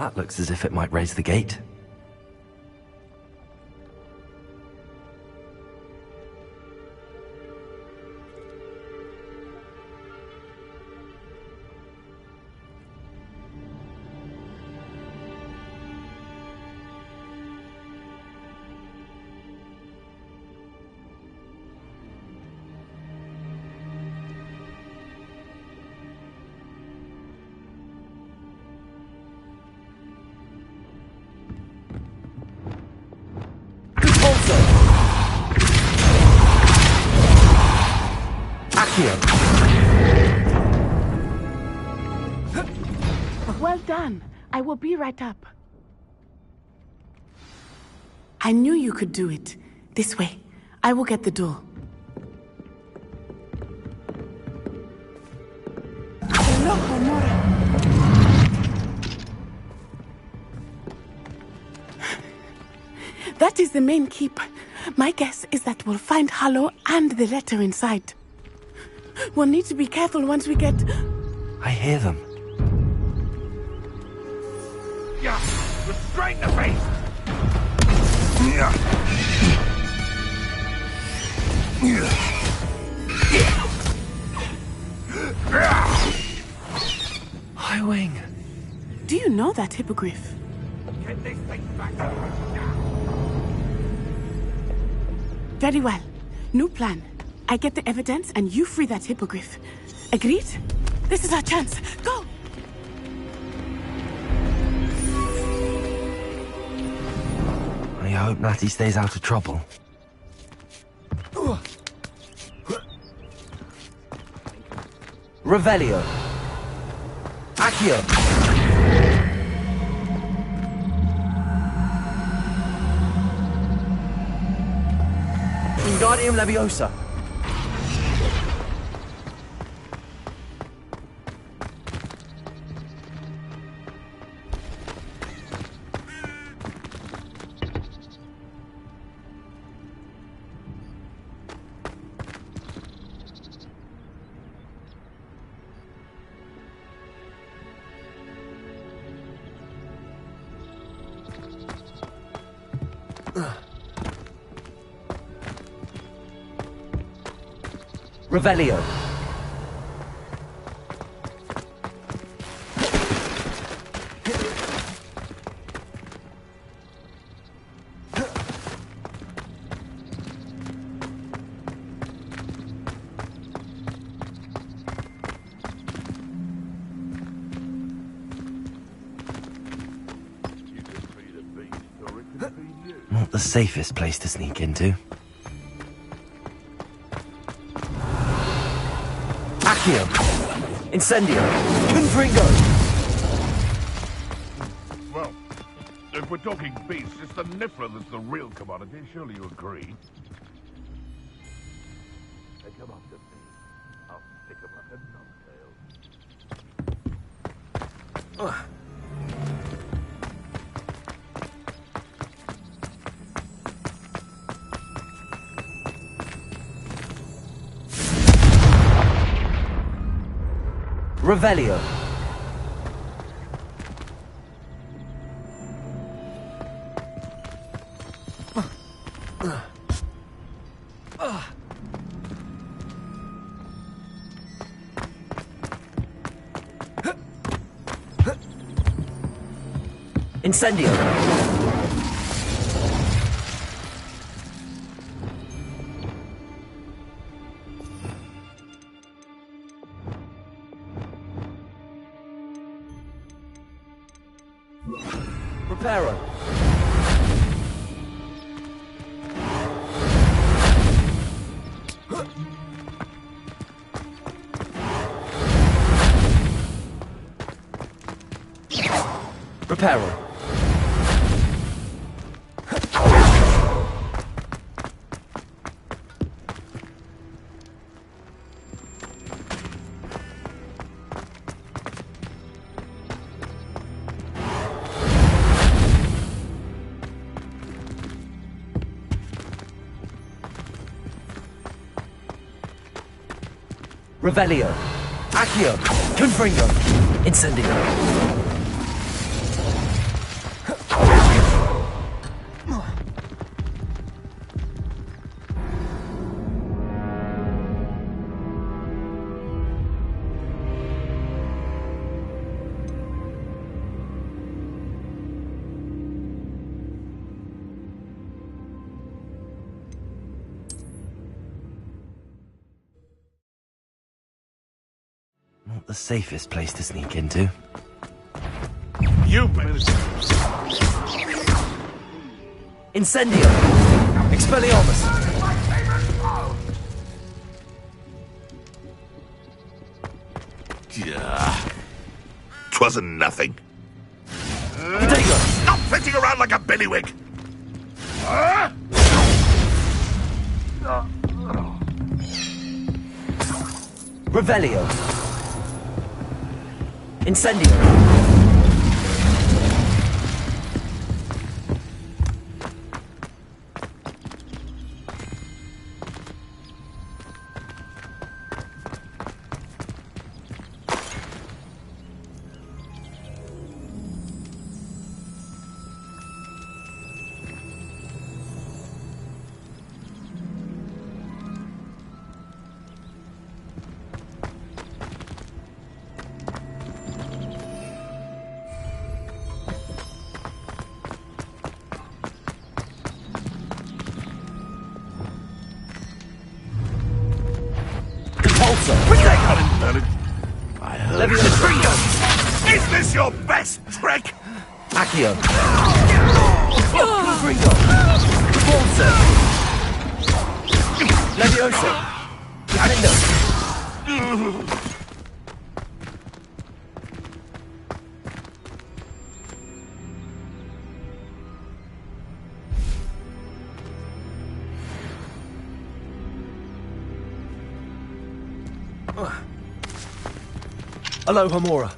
That looks as if it might raise the gate. Well done. I will be right up. I knew you could do it. This way. I will get the door. Hello, Honora. That is the main keep. My guess is that we'll find Hallow and the letter inside. We'll need to be careful once we get... I hear them. Yeah, restrain the beast! Yeah. High Wing. Do you know that hippogriff? Get this thing back now. Very well. New plan. I get the evidence and you free that hippogriff. Agreed? This is our chance. Go! I hope Natty stays out of trouble. Revelio. Accio. Wingardium Leviosa. Revelio. Not the safest place to sneak into. Accio! Incendio! Confringo! Well, if we're talking beasts, it's the Niffler that's the real commodity. Surely you agree? They come up to me. I'll stick them like a knobtail. Revelio. Incendio. Reparo. Reparo. Revelio. Accio. Confringo. Incendio. Not the safest place to sneak into. You managed. Incendio! Expelliarmus! Yeah. 'Twasn't nothing. Potato! Stop flitting around like a billywig! Revelio! Incendio! Compulsor! I heard Leviosa! Is this your best trick? Accio! Gringo! Compulsor! Leviosa! Defendo! Aloha Mora.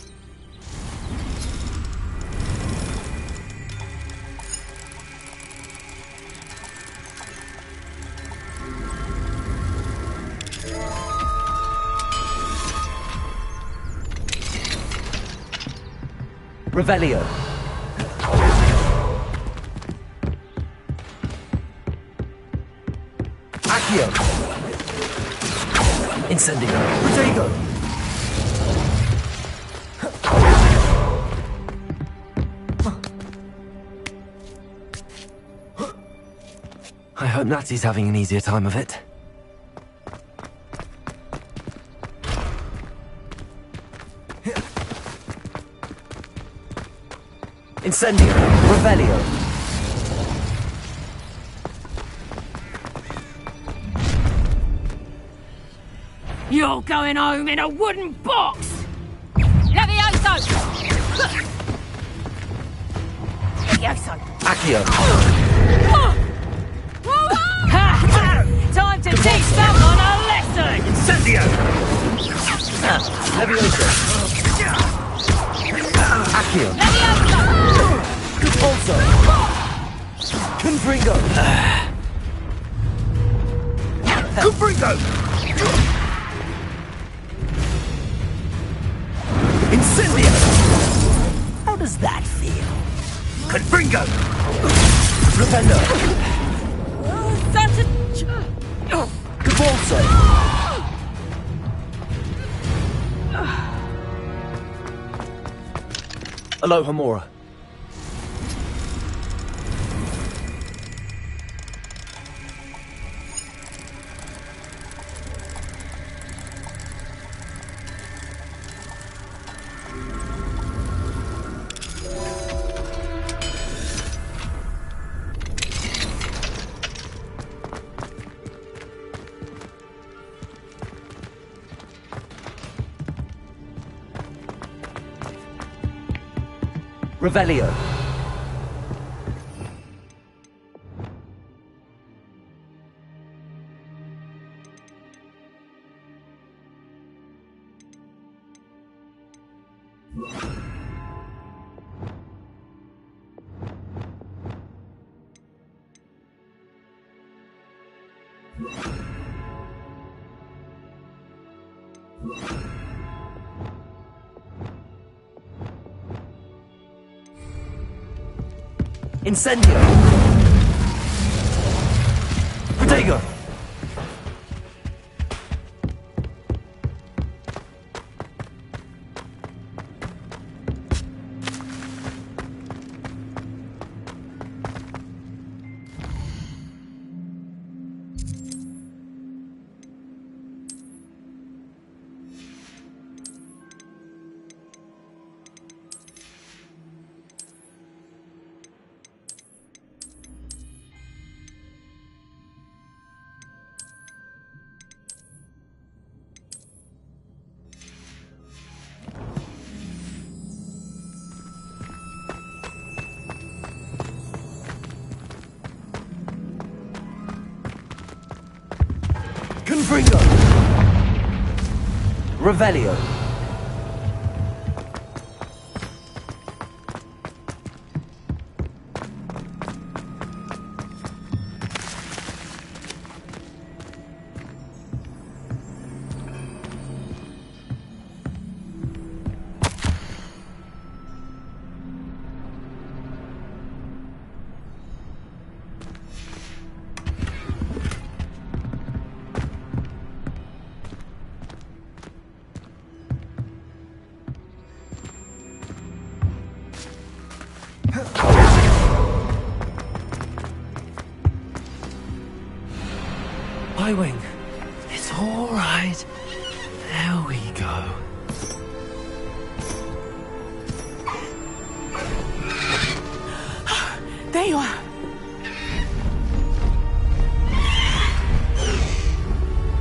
Revelio. Accio. Incendio. Protego. I hope Nazi's having an easier time of it. Incendio! Revelio! You're going home in a wooden box! Levioso! Levioso! Accio! Time to teach someone a lesson! Incendio! Levioso! Accio! Levioso! Compulso! Confringo! Confringo! Incendio! How does that feel? Confringo! Rependo! Such a... Compulso! Aloha Mora. Revelio. Incendio! Protego! Revelio. Highwing. It's all right. There we go. There you are.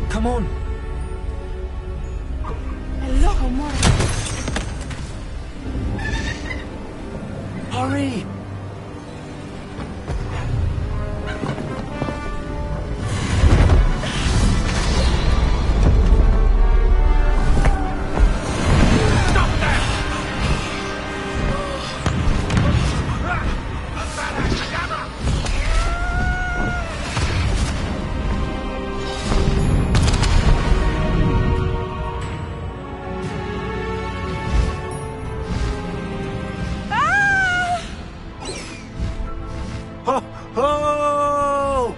Come on. Hello, Omar. Hurry. Ho, ho!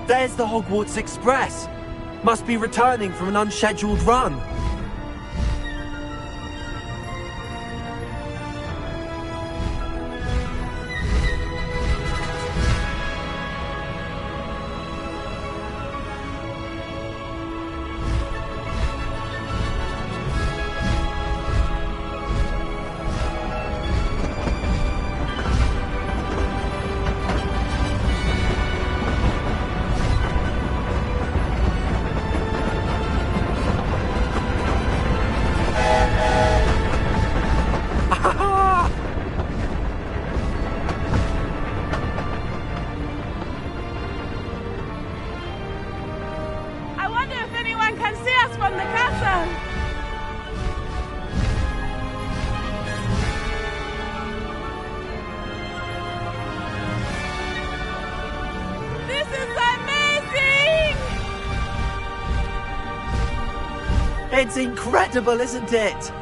There's the Hogwarts Express. Must be returning from an unscheduled run. I wonder if anyone can see us from the castle. This is amazing! It's incredible, isn't it?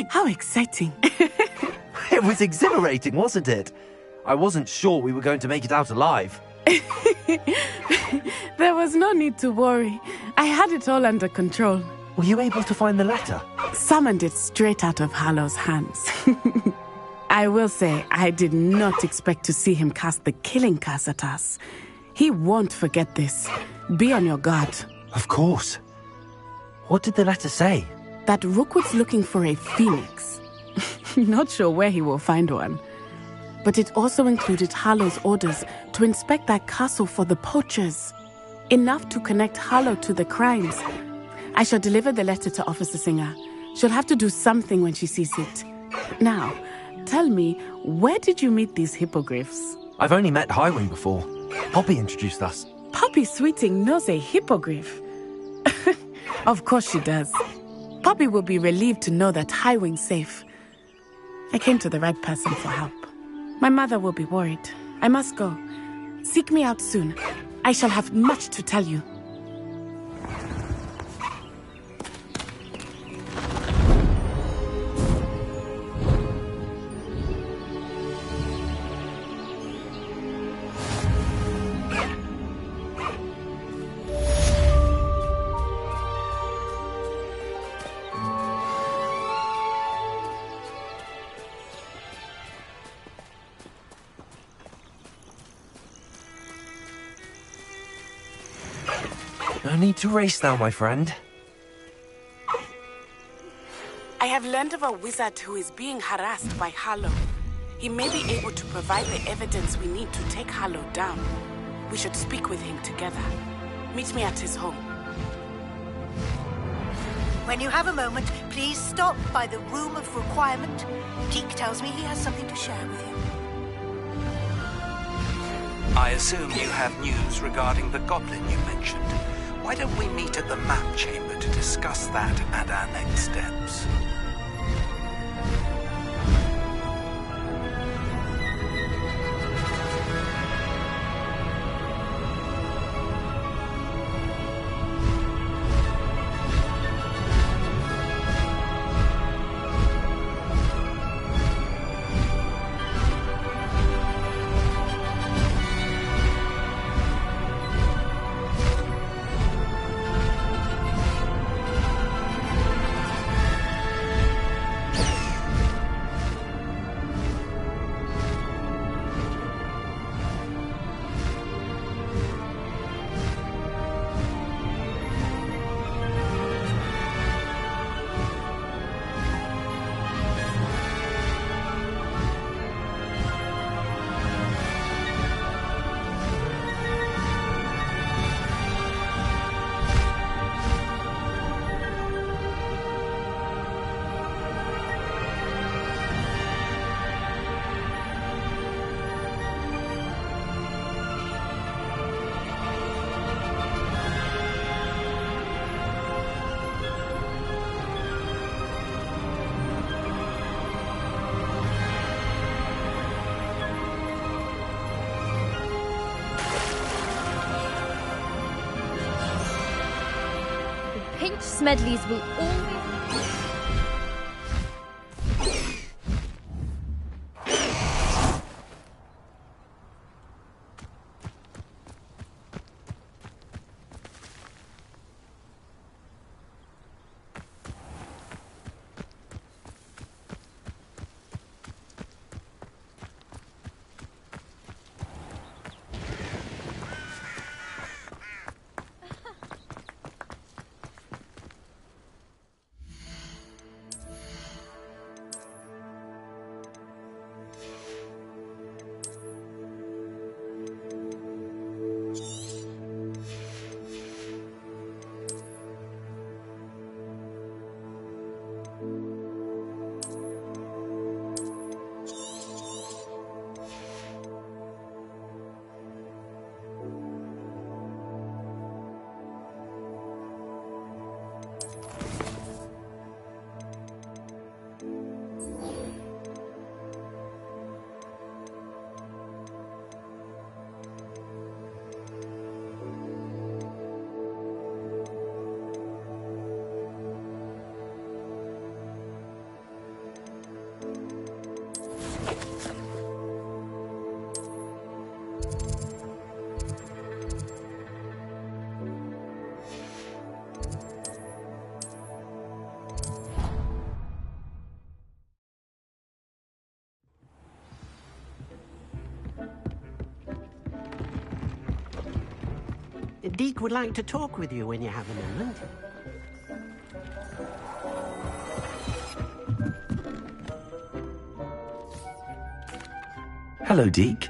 How exciting. It was exhilarating, wasn't it? I wasn't sure we were going to make it out alive. There was no need to worry. I had it all under control. Were you able to find the letter? Summoned it straight out of Hallow's hands. I will say, I did not expect to see him cast the killing curse at us. He won't forget this. Be on your guard. Of course. What did the letter say? That Rookwood's looking for a phoenix. Not sure where he will find one. But it also included Hallow's orders to inspect that castle for the poachers. Enough to connect Hallow to the crimes. I shall deliver the letter to Officer Singer. She'll have to do something when she sees it. Now, tell me, where did you meet these hippogriffs? I've only met Highwing before. Poppy introduced us. Poppy Sweeting knows a hippogriff. Of course she does. Poppy will be relieved to know that Highwing's safe. I came to the right person for help. My mother will be worried. I must go. Seek me out soon. I shall have much to tell you. No need to race now, my friend. I have learned of a wizard who is being harassed by Harlow. He may be able to provide the evidence we need to take Harlow down. We should speak with him together. Meet me at his home. When you have a moment, please stop by the Room of Requirement. Deke tells me he has something to share with you. I assume you have news regarding the goblin you mentioned. Why don't we meet at the map chamber to discuss that and our next steps? Pinch Smedleys will always... Deke would like to talk with you when you have a moment. Hello, Deke.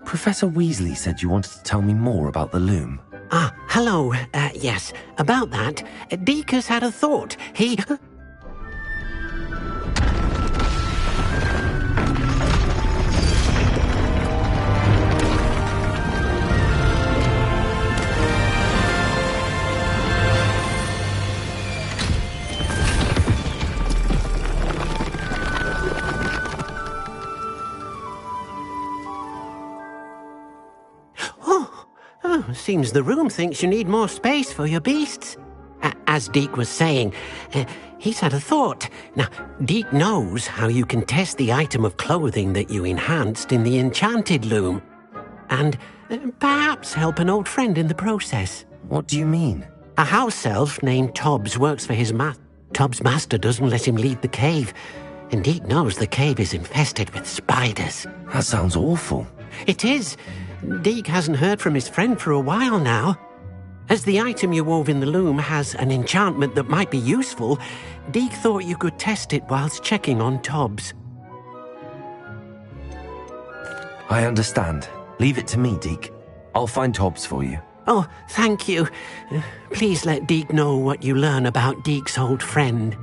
Professor Weasley said you wanted to tell me more about the loom. Ah, hello. Yes, about that. Deke has had a thought. He... Seems the room thinks you need more space for your beasts. As Deke was saying, he's had a thought. Now, Deke knows how you can test the item of clothing that you enhanced in the enchanted loom. And perhaps help an old friend in the process. What do you mean? A house elf named Tobbs works for his Tobbs' master doesn't let him leave the cave. And Deke knows the cave is infested with spiders. That sounds awful. It is. Deke hasn't heard from his friend for a while now. As the item you wove in the loom has an enchantment that might be useful, Deke thought you could test it whilst checking on Tobbs. I understand. Leave it to me, Deke. I'll find Tobbs for you. Oh, thank you. Please let Deke know what you learn about Deke's old friend.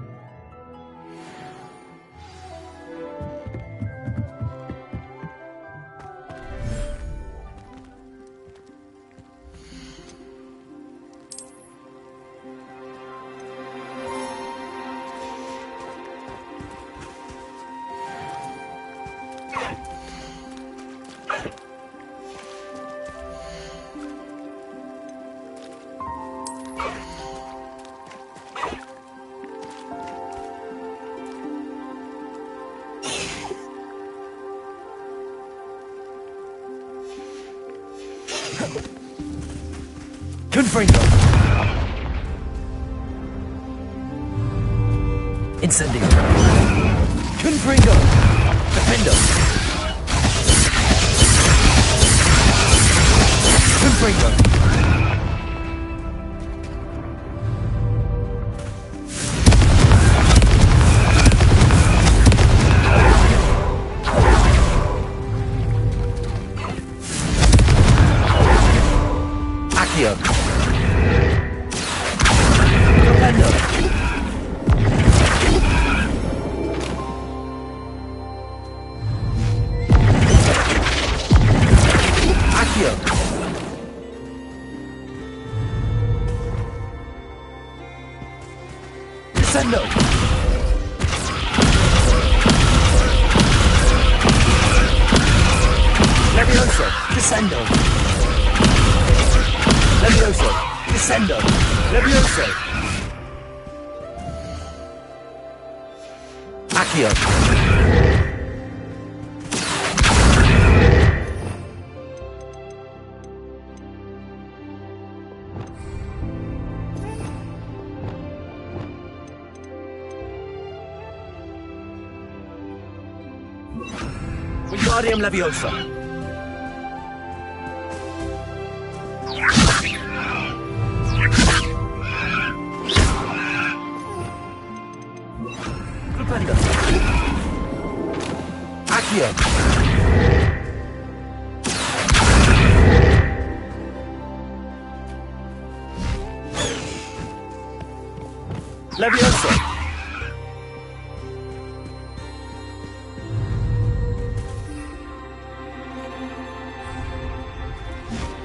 Confringo! Incendio! Confringo! Defendo! Confringo! Accio! Defendo! Accio! Descendo! Levioso! Descendo! Levioso! Descendo! Levioso! Accio! Wingardium Leviosa! Flipendo! Accio! Leviosa!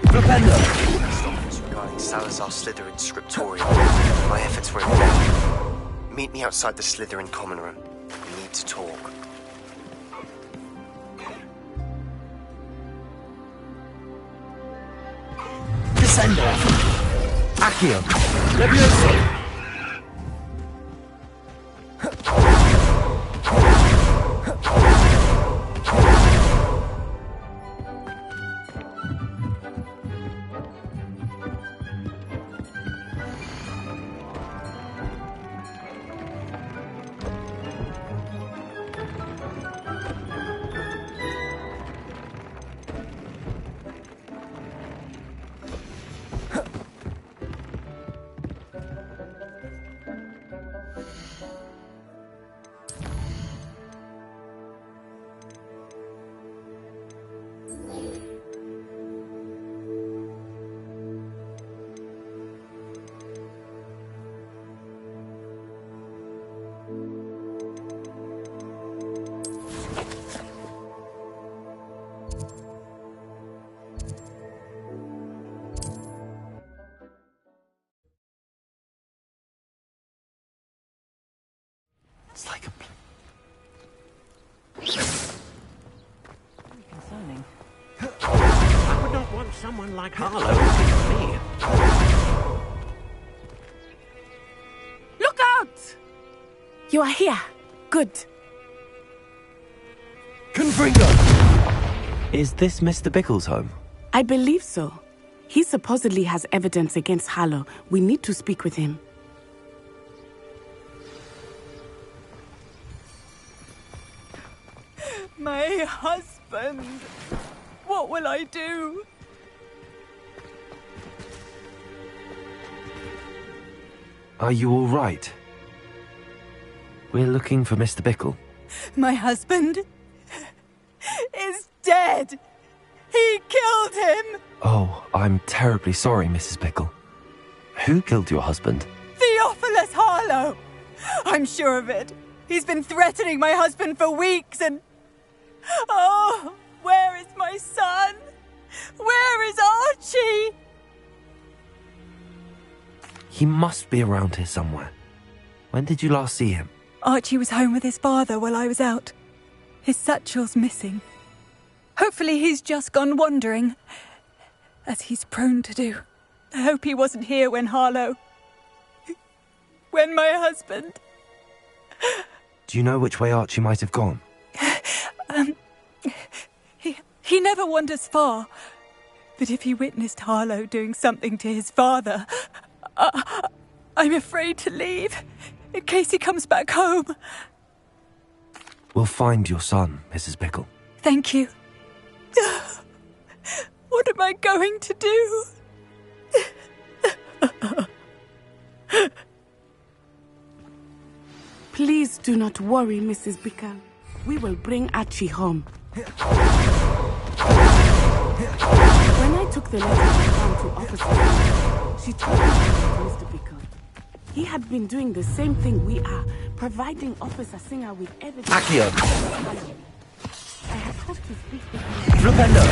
Flipendo! Stories regarding Salazar Slytherin scriptorium. My efforts were in vain. Meet me outside the Slytherin common room. We need to talk. Descendo! Accio! Levioso! It's like a... Concerning. I would not want someone like Harlow to me. Look out! You are here. Good. Confringo! Is this Mr. Bickle's home? I believe so. He supposedly has evidence against Harlow. We need to speak with him. My husband. What will I do? Are you all right? We're looking for Mr. Bickle. My husband is dead. He killed him. Oh, I'm terribly sorry, Mrs. Bickle. Who killed your husband? Theophilus Harlow. I'm sure of it. He's been threatening my husband for weeks and... Oh, where is my son? Where is Archie? He must be around here somewhere. When did you last see him? Archie was home with his father while I was out. His satchel's missing. Hopefully he's just gone wandering, as he's prone to do. I hope he wasn't here when Harlow... when my husband... Do you know which way Archie might have gone? He never wanders far. But if he witnessed Harlow doing something to his father, I'm afraid to leave, in case he comes back home. We'll find your son, Mrs. Bickle. Thank you. What am I going to do? Please do not worry, Mrs. Bickle. We will bring Archie home. When I took the letter down to Officer, she told me about Mr. Bickle. He had been doing the same thing we are, providing Officer Singer with evidence. Accio. I had hoped to speak with him. Flipendo.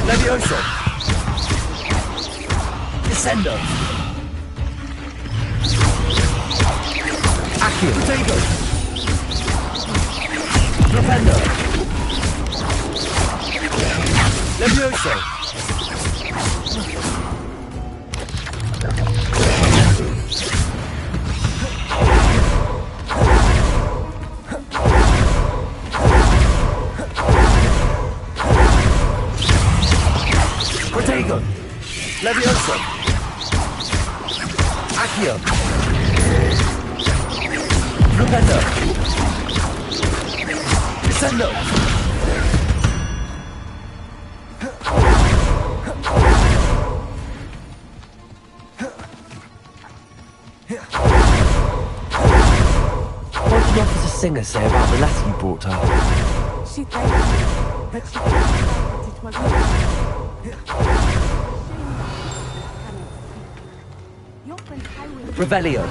Levioso. Descendo. Accio. Potato. Flipendo. Levioso. Protego. Levioso. Accio. Flipendo. Descendo. What did Officer Singer say about the letter you brought her? She thanked me, but she told me that it was not. Revelio.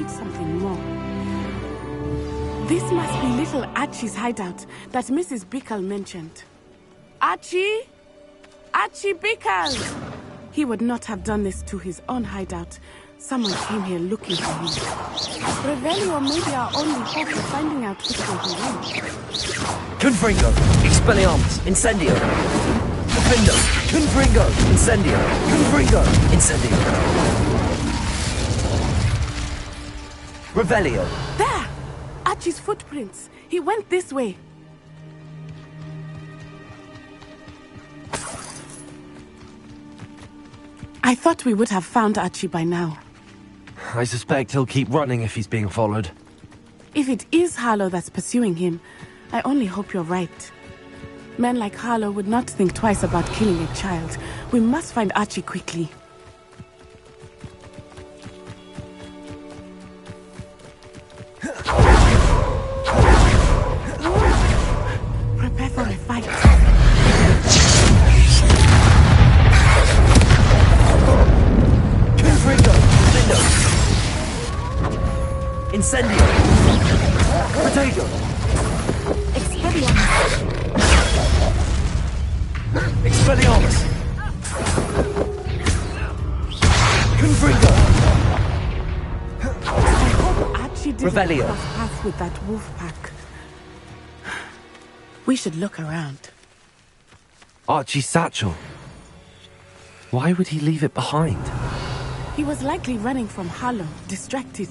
Something more. This must be little Archie's hideout that Mrs. Bickle mentioned. Archie? Archie Bickle! He would not have done this to his own hideout. Someone came here looking for him. Revelio may be our only hope of finding out which way he went. Confringo. Expelliarmus. Incendio. Confindo. Confringo. Incendio. Confringo. Incendio. Revelio. There! Archie's footprints. He went this way. I thought we would have found Archie by now. I suspect he'll keep running if he's being followed. If it is Harlow that's pursuing him, I only hope you're right. Men like Harlow would not think twice about killing a child. We must find Archie quickly. Prepare for a fight. Incendio! Potato! Expelliarmus! Confringo! I hope Archie didn't Revelio. cross paths with that wolf pack. We should look around. Archie's satchel. Why would he leave it behind? He was likely running from Harlow, distracted.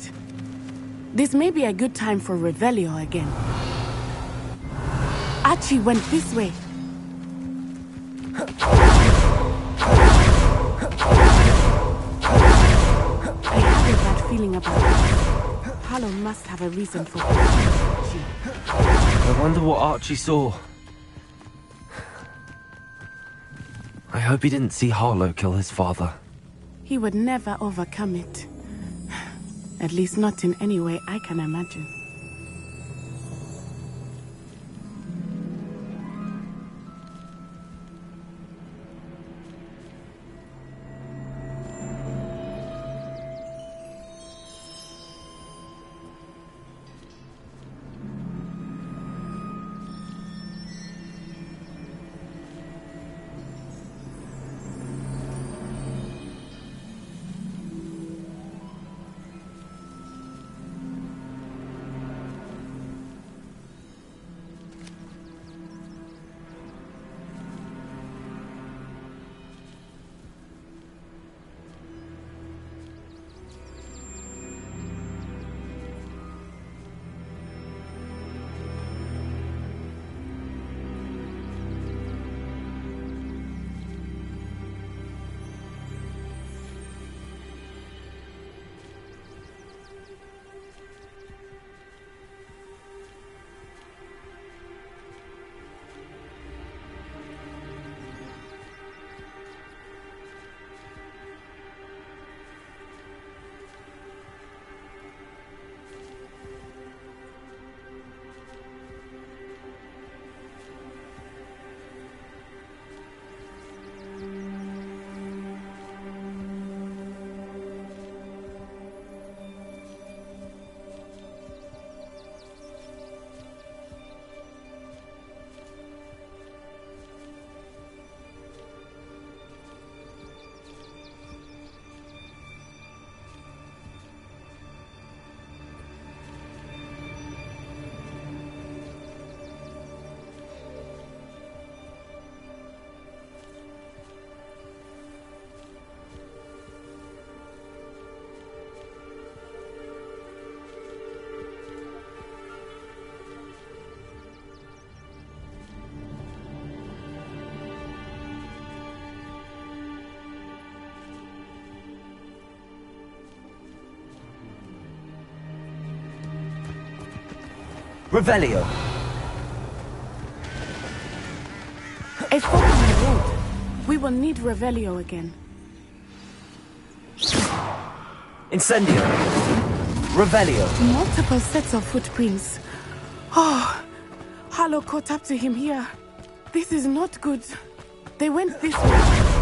This may be a good time for Revelio again. Archie went this way. I have a bad feeling about it. Harlow must have a reason for Archie. I wonder what Archie saw. I hope he didn't see Harlow kill his father. He would never overcome it. At least not in any way I can imagine. Revelio! A fork in the road. We will need Revelio again. Incendio! Revelio! Multiple sets of footprints. Oh, Harlow caught up to him here. This is not good. They went this way.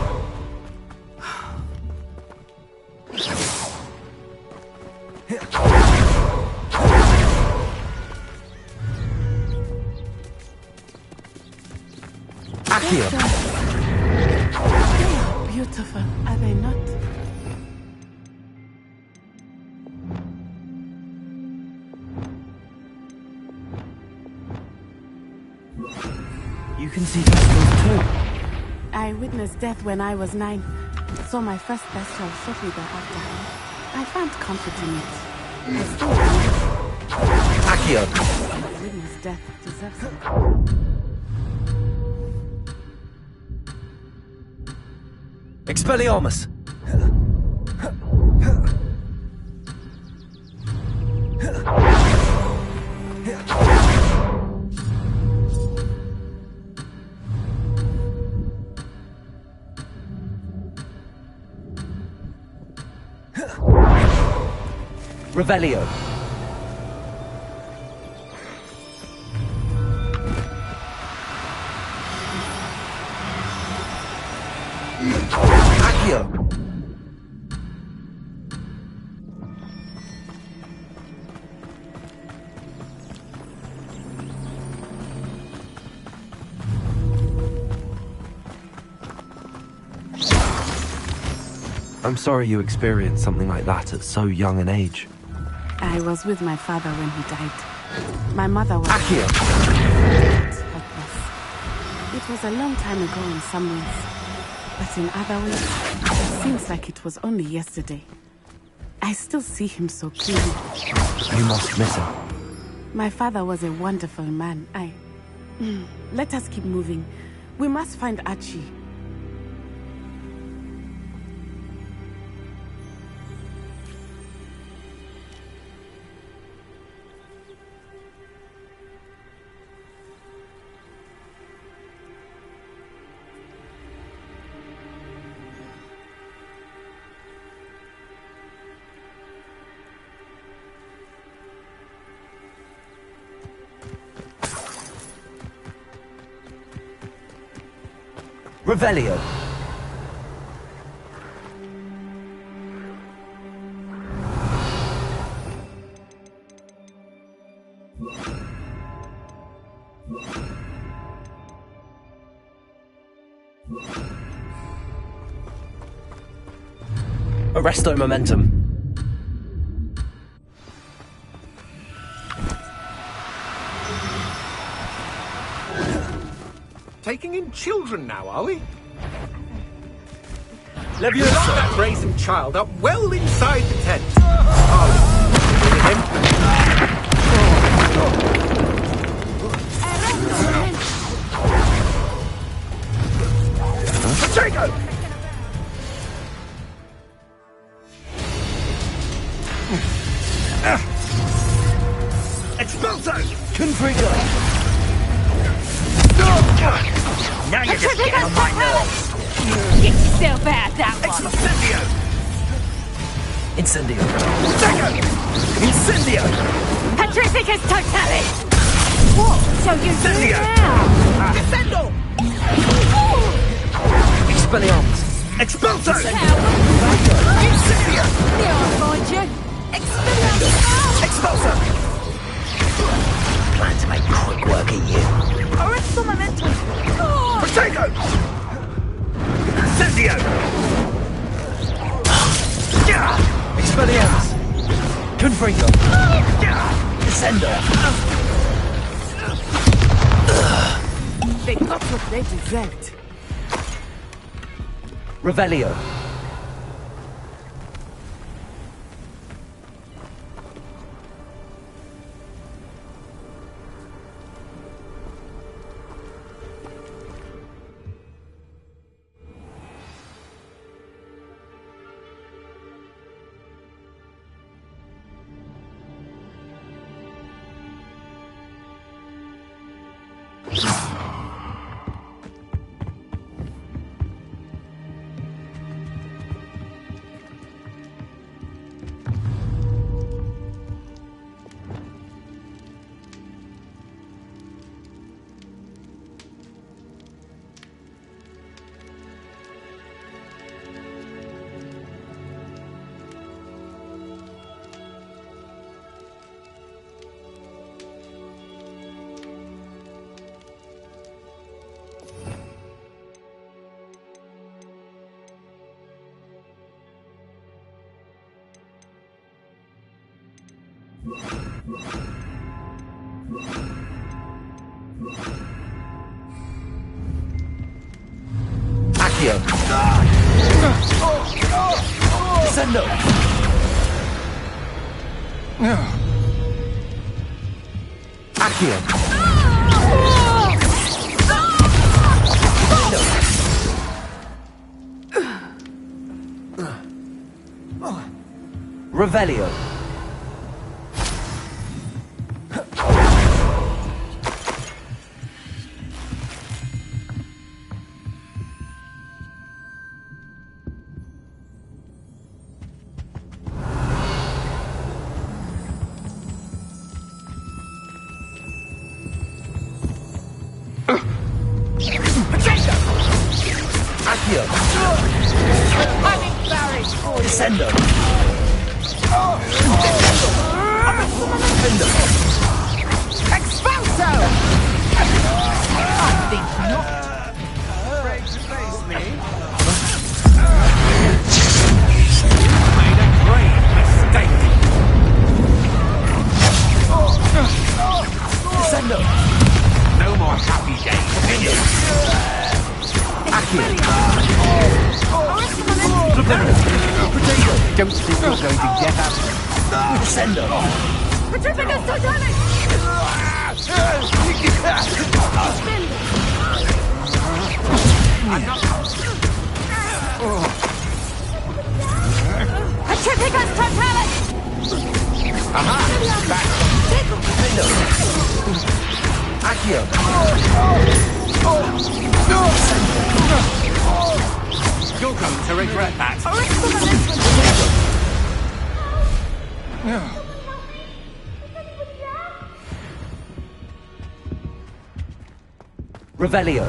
Accio! They are beautiful, are they not? You can see crystals too. I witnessed death when I was 9. Saw my first bestial shortly thereafter. I found comfort in it. I still do. Accio! I witnessed death deserves it. Expelliarmus! Revelio! Accio! I'm sorry you experienced something like that at so young an age. I was with my father when he died. My mother was Accio! helpless. It was a long time ago in some ways. But in other ways, it seems like it was only yesterday. I still see him so clearly. You must miss him. My father was a wonderful man. Let us keep moving. We must find Archie. Revelio. Arresto momentum. Taking in children now, are we? Leviosa. You locked that brazen child up well inside the tent. Oh, Potato! Expulso! Confringo. Now you're just getting on my nerves. Get yourself out that one. Incendio. Second! Incendio. Petrificus totalis! What? So you do Incendio. now? Defendo! Expelliarmus. Expulso! Incendio! Yeah, I'll find you. Expelliarmus! Expulso! Plan to make quick work of you. Arresto momentum. Potato! Incendio! Expelliarmus. Confringo. Descendo. They got what they deserved. Revelio. Accio. Descendo. Accio. Revelio. Accio. Descendo. Expulso! I think not. afraid to face me? Made a grave mistake. Descendo. No more happy days for you. Accio. don't think you're going to get out. Send her. Petrificus totalis! Petrificus totalis! Aha! Back! Defendo! Accio! You're going to regret that. Revelio.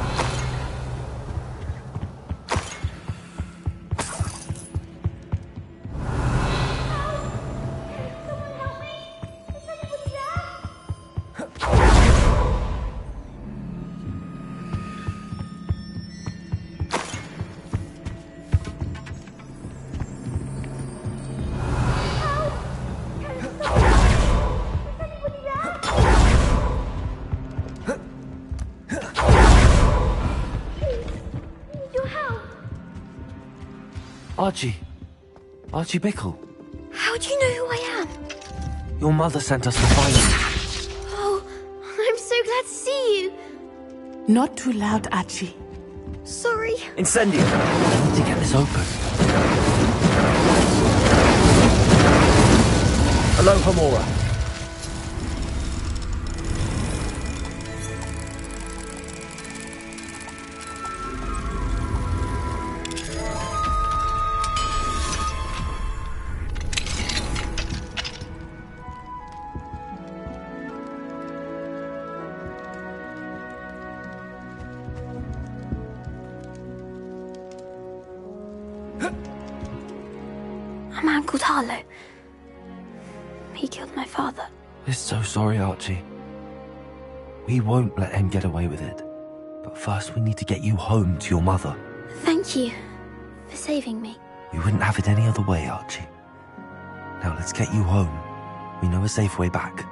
Archie Bickle. How do you know who I am? Your mother sent us to find you. Oh, I'm so glad to see you. Not too loud, Archie. Sorry. Incendio. I need to get this open. Hello, Hamora. A man called Harlow. He killed my father. We're so sorry, Archie. We won't let him get away with it. But first we need to get you home to your mother. Thank you for saving me. We wouldn't have it any other way, Archie. Now let's get you home. We know a safe way back.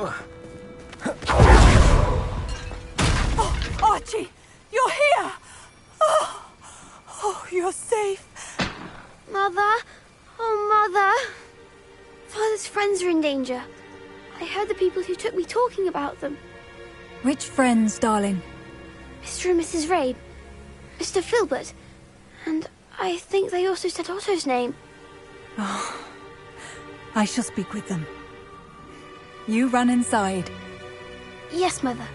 Oh, Archie, you're here! Oh, you're safe. Mother? Oh, Mother. Father's friends are in danger. I heard the people who took me talking about them. Which friends, darling? Mr. and Mrs. Rabe, Mr. Filbert, and I think they also said Otto's name. Oh, I shall speak with them. You run inside. Yes, Mother.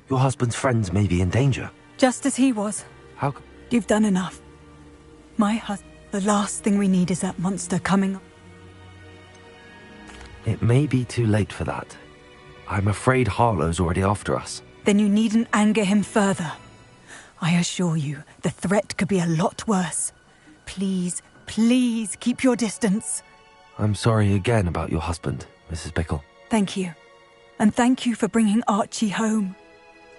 Your husband's friends may be in danger. Just as he was. How? You've done enough. My husband. The last thing we need is that monster coming. It may be too late for that. I'm afraid Harlow's already after us. Then you needn't anger him further. I assure you, the threat could be a lot worse. Please, please keep your distance. I'm sorry again about your husband, Mrs. Bickle. Thank you. And thank you for bringing Archie home.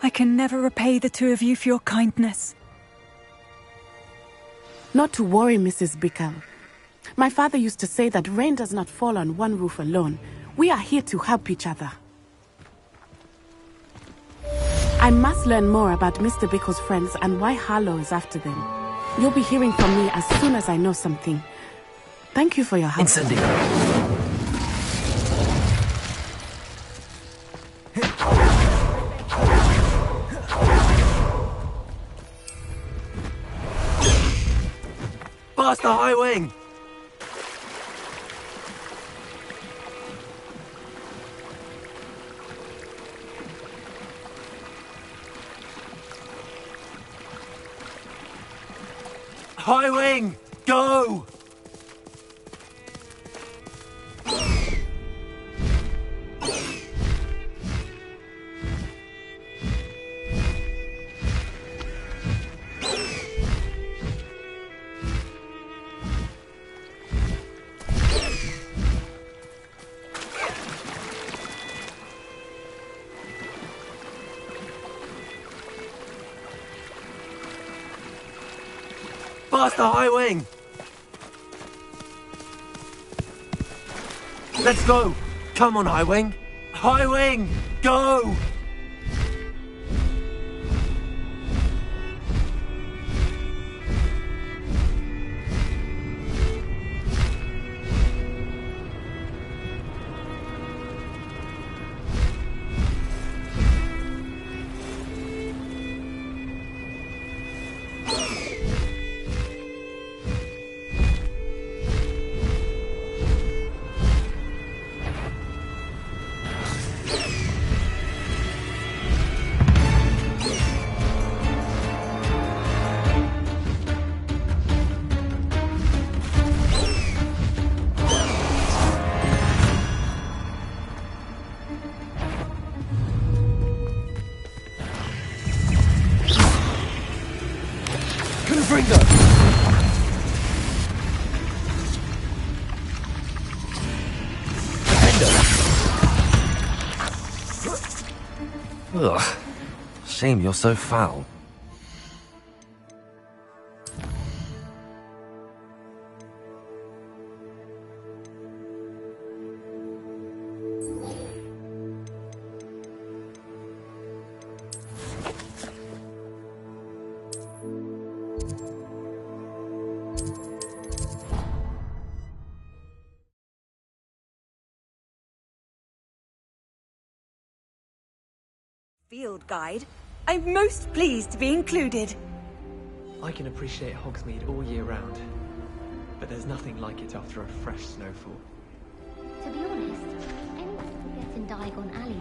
I can never repay the two of you for your kindness. Not to worry, Mrs. Bickle. My father used to say that rain does not fall on one roof alone. We are here to help each other. I must learn more about Mr. Bickle's friends and why Harlow is after them. You'll be hearing from me as soon as I know something. Thank you for your help. Incendio. Past the high wing! High wing! Go! Past the high wing! Let's go! Come on, high wing! High wing! Go! Ugh. Shame you're so foul. Field guide. I'm most pleased to be included. I can appreciate Hogsmeade all year round, but there's nothing like it after a fresh snowfall. To be honest, anyone forgets in Diagon Alley.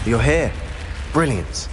You're here. Brilliant.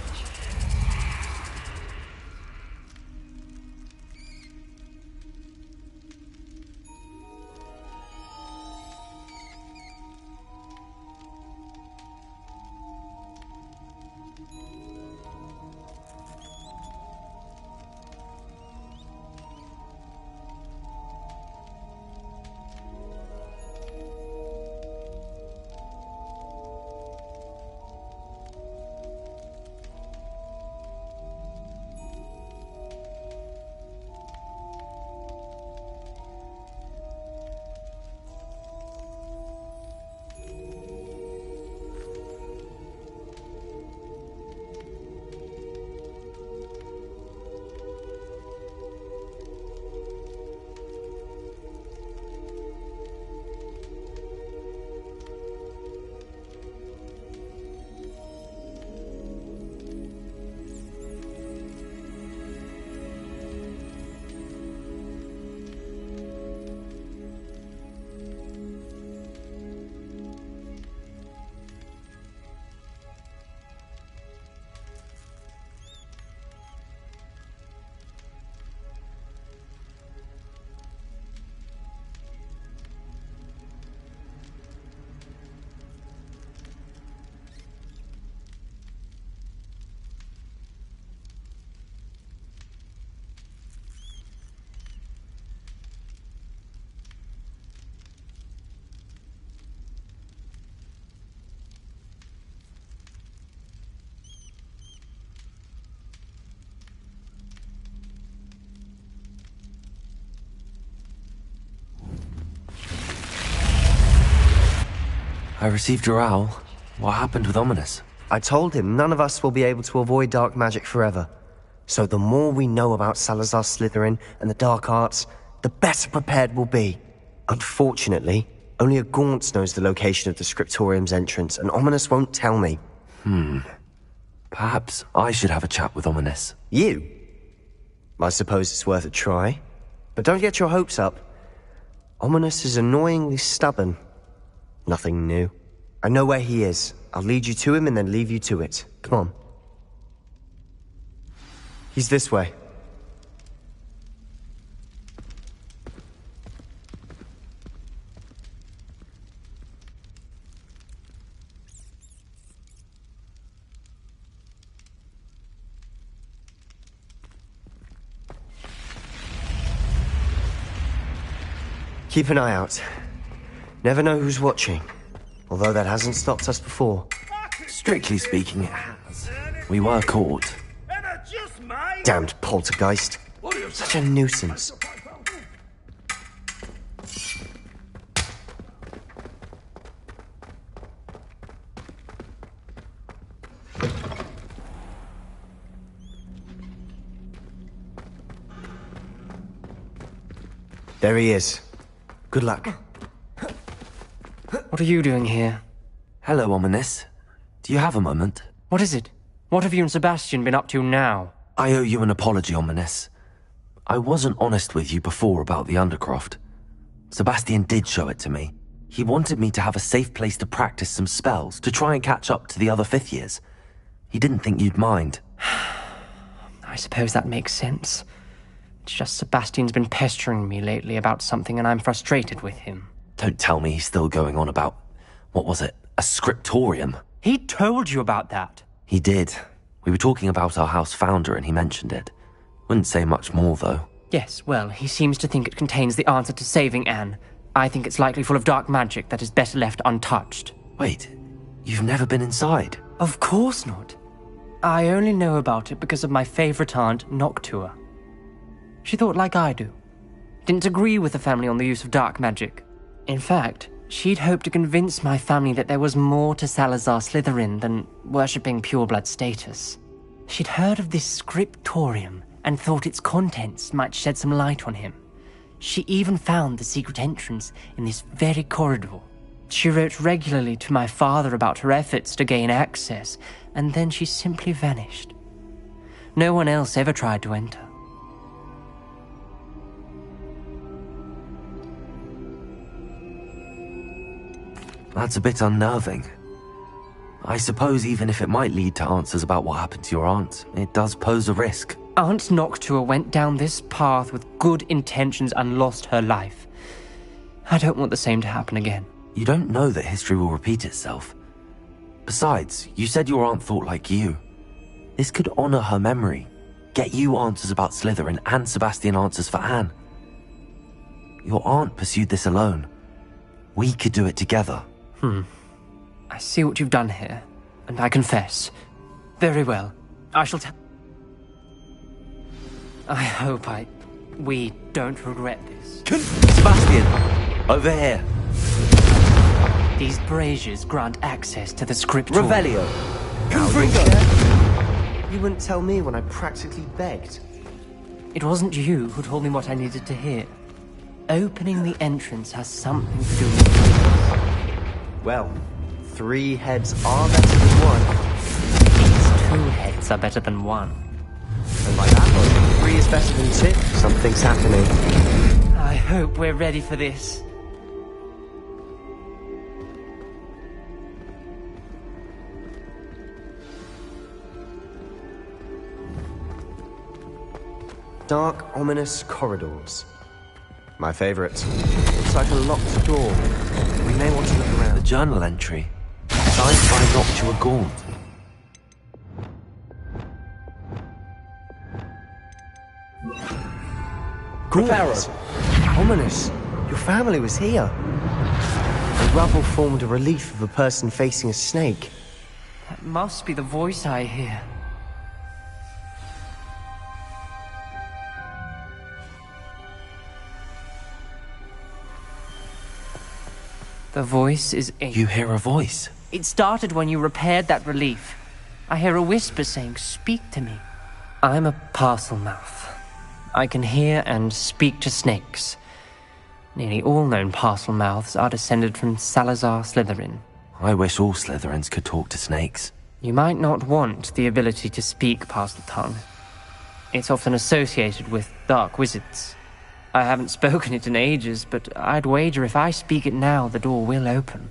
I received your owl. What happened with Ominous? I told him none of us will be able to avoid dark magic forever. So the more we know about Salazar Slytherin and the dark arts, the better prepared we'll be. Unfortunately, only a Gaunt knows the location of the Scriptorium's entrance, and Ominous won't tell me. Perhaps I should have a chat with Ominous. You? I suppose it's worth a try. But don't get your hopes up. Ominous is annoyingly stubborn. Nothing new. I know where he is. I'll lead you to him and then leave you to it. Come on. He's this way. Keep an eye out. Never know who's watching. Although that hasn't stopped us before. Strictly speaking, it has. We were caught. Damned poltergeist. Such a nuisance. There he is. Good luck. What are you doing here? Hello, Ominous. Do you have a moment? What is it? What have you and Sebastian been up to now? I owe you an apology, Ominous. I wasn't honest with you before about the Undercroft. Sebastian did show it to me. He wanted me to have a safe place to practice some spells, to try and catch up to the other fifth years. He didn't think you'd mind. I suppose that makes sense. It's just Sebastian's been pestering me lately about something and I'm frustrated with him. Don't tell me he's still going on about, what was it, a scriptorium? He told you about that? He did. We were talking about our house founder and he mentioned it. Wouldn't say much more, though. Yes, well, he seems to think it contains the answer to saving Anne. I think it's likely full of dark magic that is better left untouched. Wait, you've never been inside? Of course not. I only know about it because of my favourite aunt, Noctua. She thought like I do. Didn't agree with the family on the use of dark magic. In fact, she'd hoped to convince my family that there was more to Salazar Slytherin than worshipping pureblood status. She'd heard of this scriptorium and thought its contents might shed some light on him. She even found the secret entrance in this very corridor. She wrote regularly to my father about her efforts to gain access, and then she simply vanished. No one else ever tried to enter. That's a bit unnerving. I suppose even if it might lead to answers about what happened to your aunt, it does pose a risk. Aunt Noctua went down this path with good intentions and lost her life. I don't want the same to happen again. You don't know that history will repeat itself. Besides, you said your aunt thought like you. This could honor her memory, get you answers about Slytherin and Sebastian answers for Anne. Your aunt pursued this alone. We could do it together. I see what you've done here, and I confess. Very well. I shall tell... I hope we don't regret this. Sebastian! Over here! These braziers grant access to the scriptorium. Revelio! Confringo! You wouldn't tell me when I practically begged. It wasn't you who told me what I needed to hear. Opening the entrance has something to do with this. Well, 3 heads are better than 1. These 2 heads are better than 1. And by that logic, 3 is better than 2. Something's happening. I hope we're ready for this. Dark, ominous corridors. My favorite. Looks like a locked door. We may want to look around. The journal entry. Signed by Noctua Gaunt. Gaunt! Ominous. Your family was here. The rubble formed a relief of a person facing a snake. That must be the voice I hear. The voice is ink. You hear a voice? It started when you repaired that relief. I hear a whisper saying, "Speak to me." I'm a parcel mouth. I can hear and speak to snakes. Nearly all known parcel mouths are descended from Salazar Slytherin. I wish all Slytherins could talk to snakes. You might not want the ability to speak parcel tongue. It's often associated with dark wizards. I haven't spoken it in ages, but I'd wager if I speak it now, the door will open.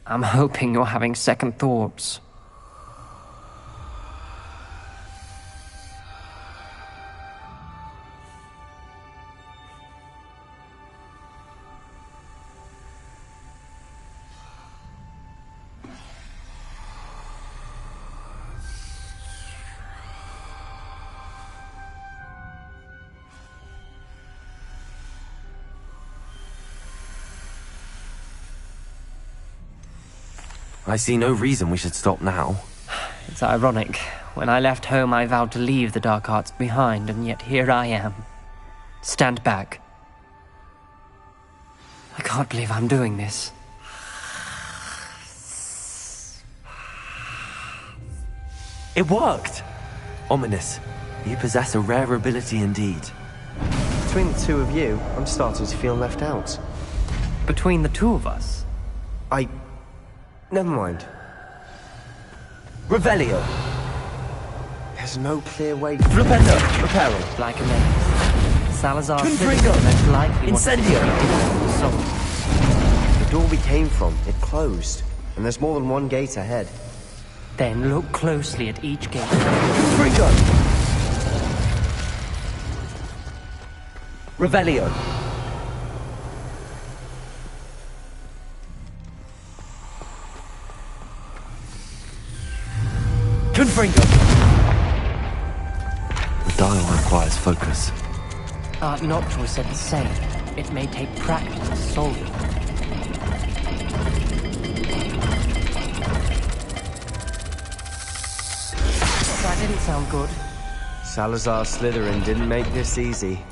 I'm hoping you're having second thoughts. I see no reason we should stop now. It's ironic. When I left home, I vowed to leave the dark arts behind, and yet here I am. Stand back. I can't believe I'm doing this. It worked! Ominous. You possess a rare ability indeed. Between the two of you, I'm starting to feel left out. Between the two of us? Never mind. Revelio! There's no clear way... Flipendo! Reparo! Like a maze. Salazar Confringo! most likely Incendio! The door we came from, it closed. And there's more than one gate ahead. Then look closely at each gate. Confringo! Revelio! Confringo! The dial requires focus. Art Noctua said the same. It may take practice to solve it. That didn't sound good. Salazar Slytherin didn't make this easy.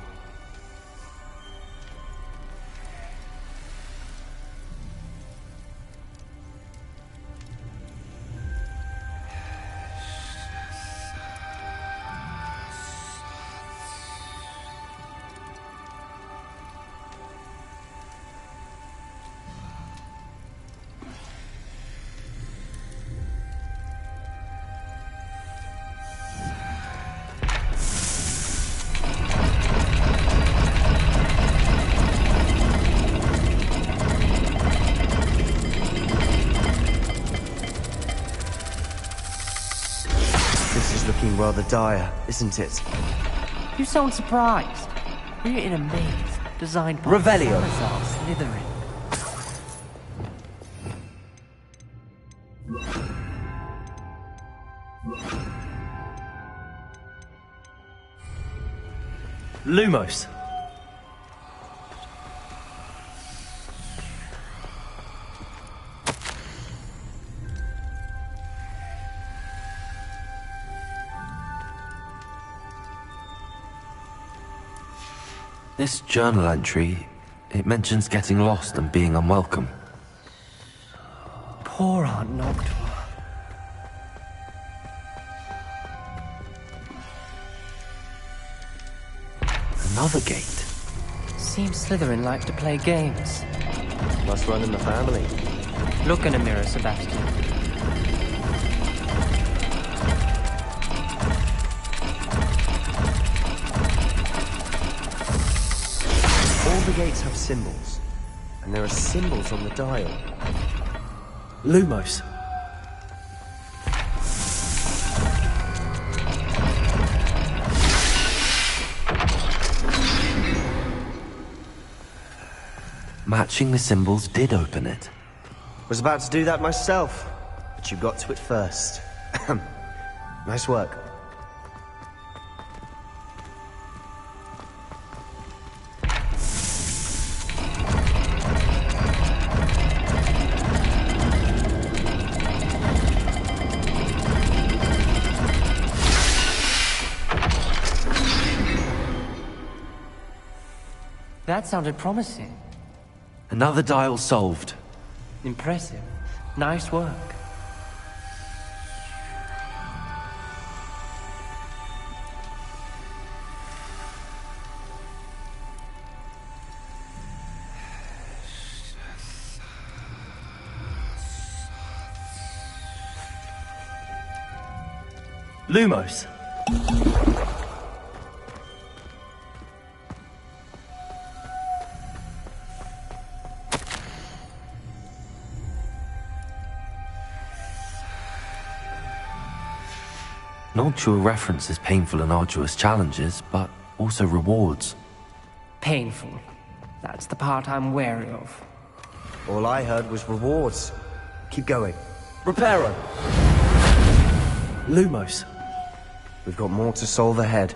Looking rather dire, isn't it? You sound surprised. We're in a maze designed by Revelio. Salazar Slytherin. Lumos. This journal entry, it mentions getting lost and being unwelcome. Poor Aunt Noctua. Another gate. Seems Slytherin likes to play games. Must run in the family. Look in a mirror, Sebastian. All the gates have symbols, and there are symbols on the dial. Lumos. Matching the symbols did open it. Was about to do that myself, but you got to it first. Nice work. That sounded promising. Another dial solved. Impressive. Nice work. Lumos. Noctua references painful and arduous challenges, but also rewards. Painful. That's the part I'm wary of. All I heard was rewards. Keep going. Reparo. Lumos. We've got more to solve ahead.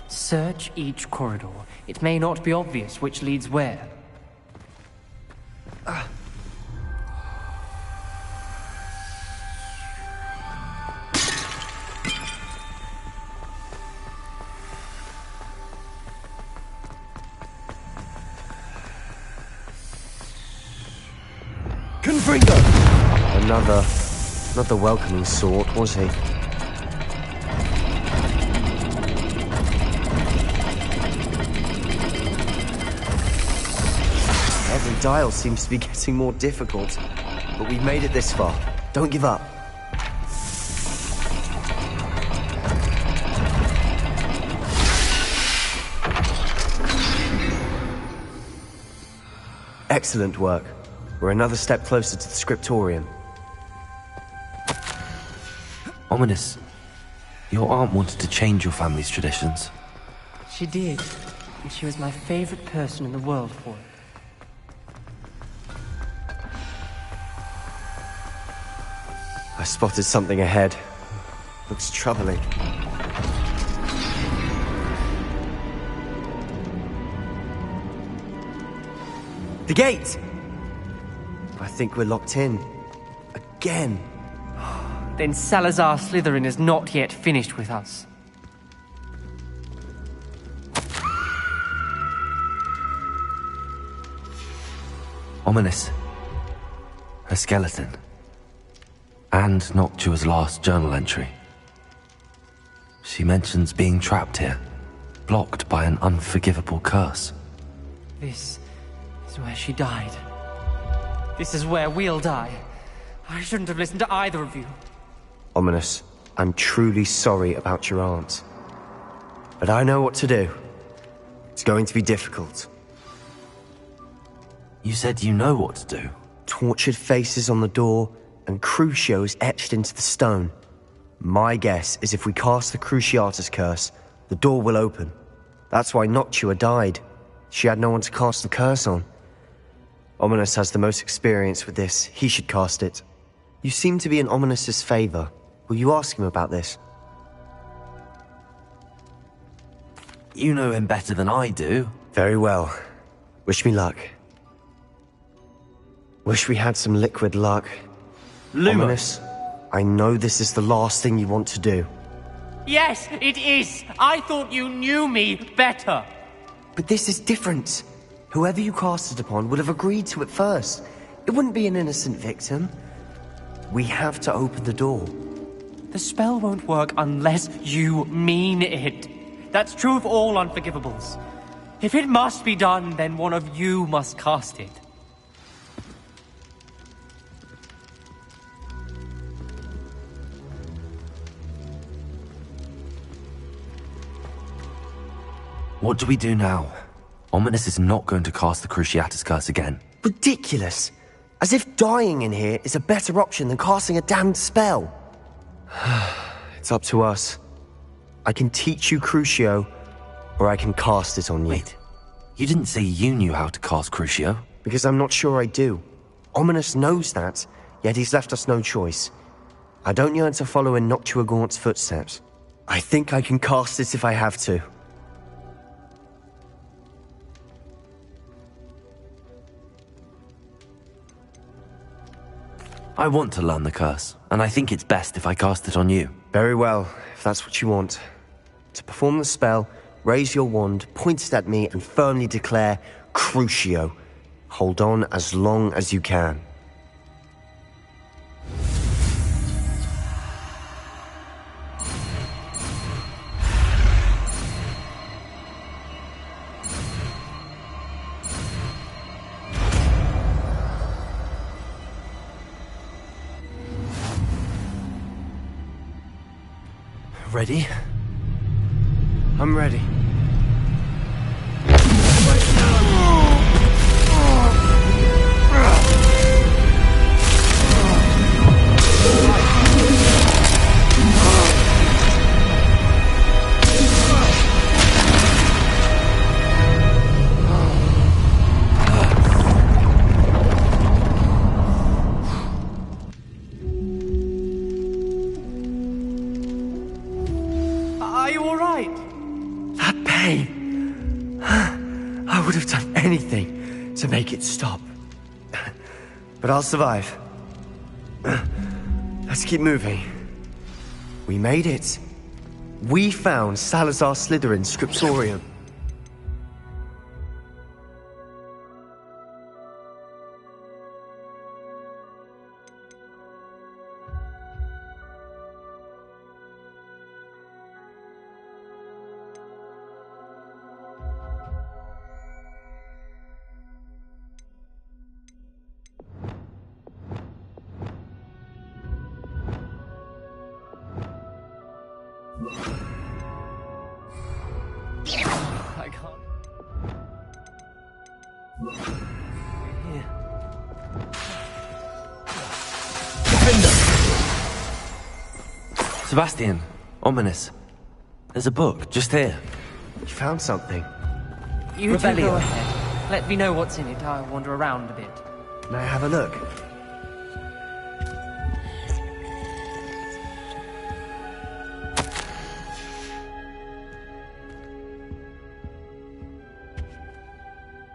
Search each corridor. It may not be obvious which leads where. Confringo! Not the welcoming sort, was he? Every dial seems to be getting more difficult, but we've made it this far. Don't give up. Excellent work. We're another step closer to the scriptorium. Ominous. Your aunt wanted to change your family's traditions. She did, and she was my favorite person in the world for it. I spotted something ahead. Looks troubling. The gate! I think we're locked in. Again. Then Salazar Slytherin is not yet finished with us. Ominous. A skeleton. And Noctua's last journal entry. She mentions being trapped here, blocked by an unforgivable curse. This is where she died. This is where we'll die. I shouldn't have listened to either of you. Ominous, I'm truly sorry about your aunt. But I know what to do. It's going to be difficult. You said you know what to do. Tortured faces on the door, and Crucios etched into the stone. My guess is if we cast the Cruciatus curse, the door will open. That's why Noctua died. She had no one to cast the curse on. Ominous has the most experience with this. He should cast it. You seem to be in Ominous's favor. Will you ask him about this? You know him better than I do. Very well. Wish me luck. Wish we had some liquid luck. Ominous, I know this is the last thing you want to do. Yes, it is. I thought you knew me better. But this is different. Whoever you cast it upon would have agreed to it first. It wouldn't be an innocent victim. We have to open the door. The spell won't work unless you mean it. That's true of all unforgivables. If it must be done, then one of you must cast it. What do we do now? Ominous is not going to cast the Cruciatus curse again. Ridiculous! As if dying in here is a better option than casting a damned spell. It's up to us. I can teach you Crucio, or I can cast it on you. Wait, you didn't say you knew how to cast Crucio? Because I'm not sure I do. Ominous knows that, yet he's left us no choice. I don't yearn to follow in Noctua Gaunt's footsteps. I think I can cast it if I have to. I want to learn the curse, and I think it's best if I cast it on you. Very well, if that's what you want. To perform the spell, raise your wand, point it at me, and firmly declare, Crucio. Hold on as long as you can. Ready? I'm ready. Are you all right? That pain. I would have done anything to make it stop. But I'll survive. Let's keep moving. We made it. We found Salazar Slytherin's scriptorium. I can't. Sebastian, ominous. There's a book just here. You found something. You two Rebellion. go ahead. Let me know what's in it. I'll wander around a bit. May I have a look?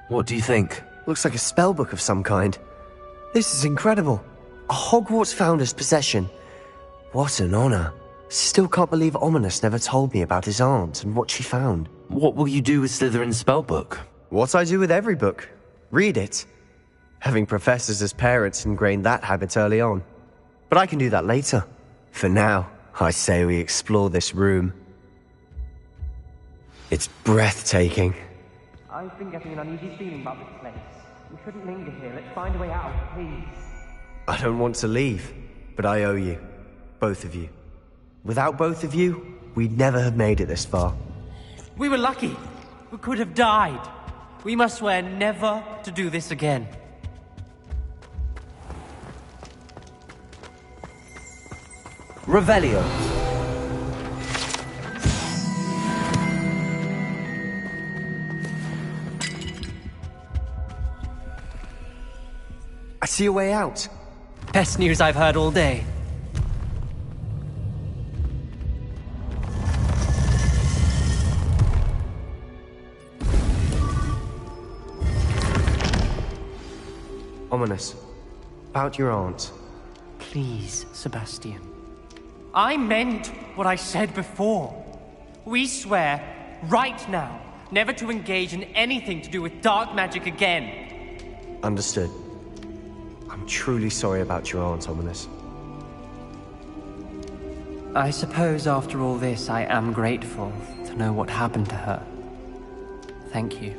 What do you think? Looks like a spellbook of some kind. This is incredible. A Hogwarts founder's possession. What an honor. Still can't believe Ominous never told me about his aunt and what she found. What will you do with Slytherin's spellbook? What I do with every book. Read it. Having professors as parents ingrained that habit early on. But I can do that later. For now, I say we explore this room. It's breathtaking. I've been getting an uneasy feeling about this place. We shouldn't linger here. Let's find a way out, please. I don't want to leave, but I owe you. Both of you. Without both of you, we'd never have made it this far. We were lucky. We could have died. We must swear never to do this again. Revelio. I see a way out. Best news I've heard all day. Ominous. About your aunt. Please, Sebastian. I meant what I said before. We swear, right now, never to engage in anything to do with dark magic again. Understood. I'm truly sorry about your aunt, Ominous. I suppose after all this, I am grateful to know what happened to her. Thank you.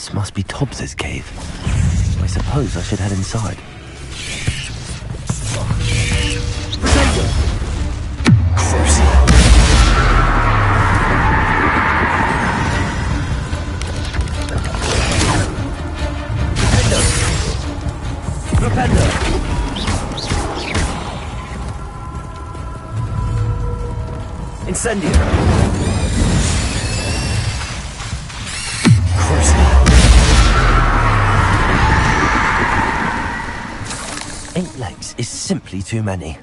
This must be Tobbs's cave. I suppose I should head inside. Incendio! Eight legs is simply too many.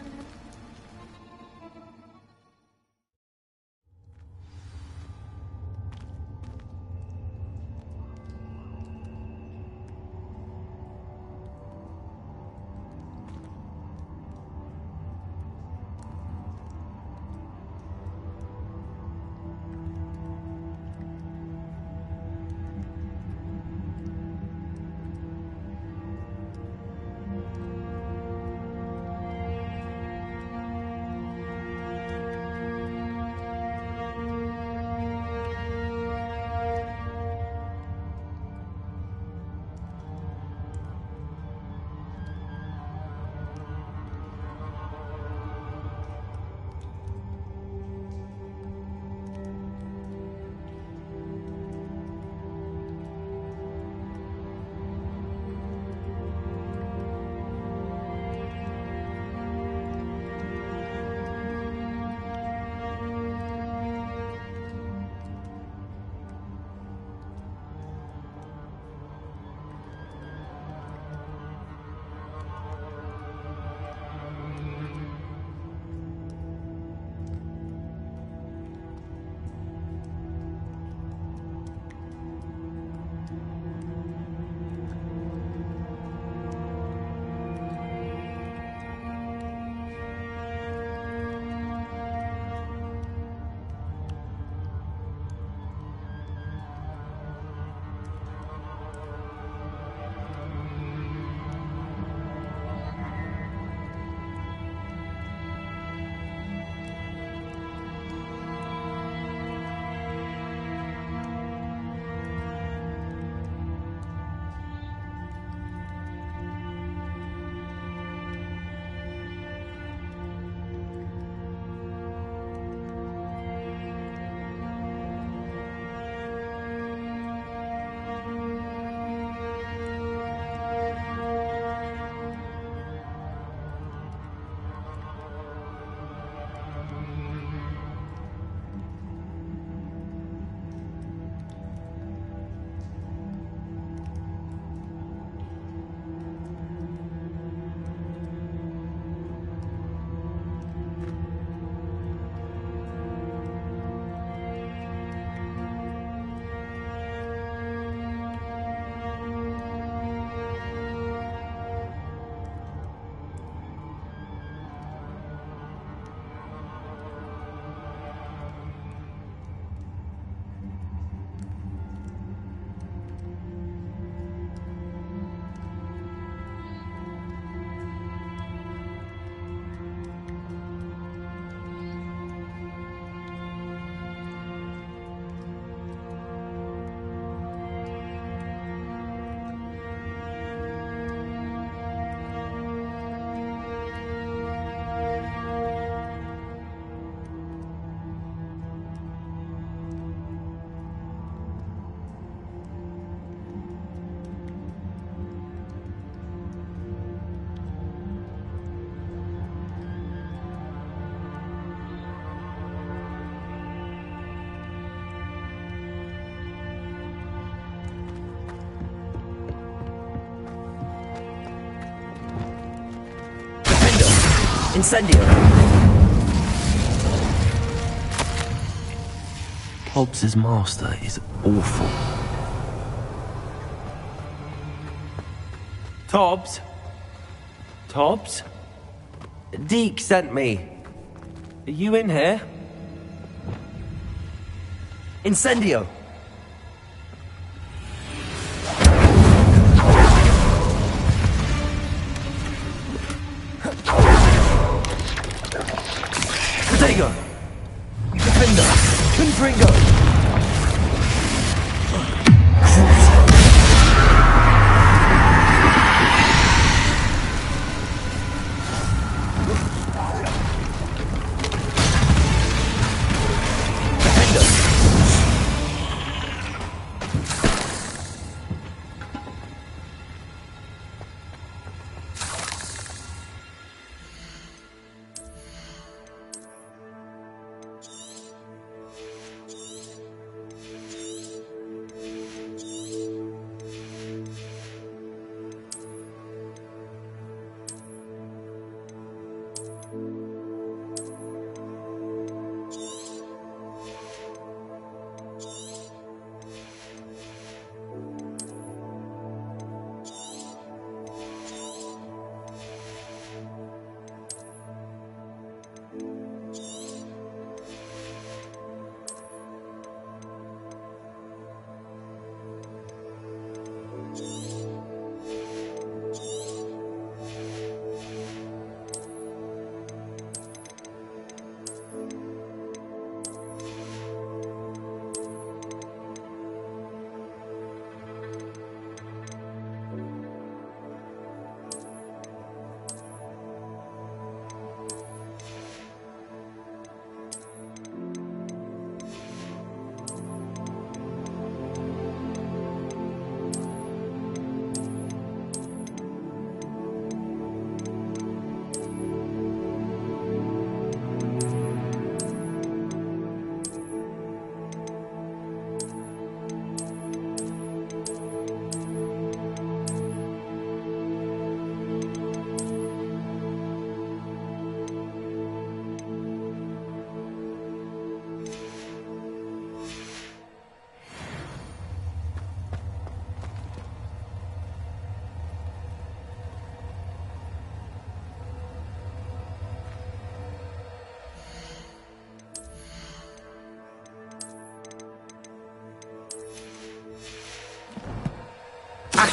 Incendio! Hobbs's master is awful. Tobbs? Tobbs? Deke sent me. Are you in here? Incendio! Protego! Defender! Confringo!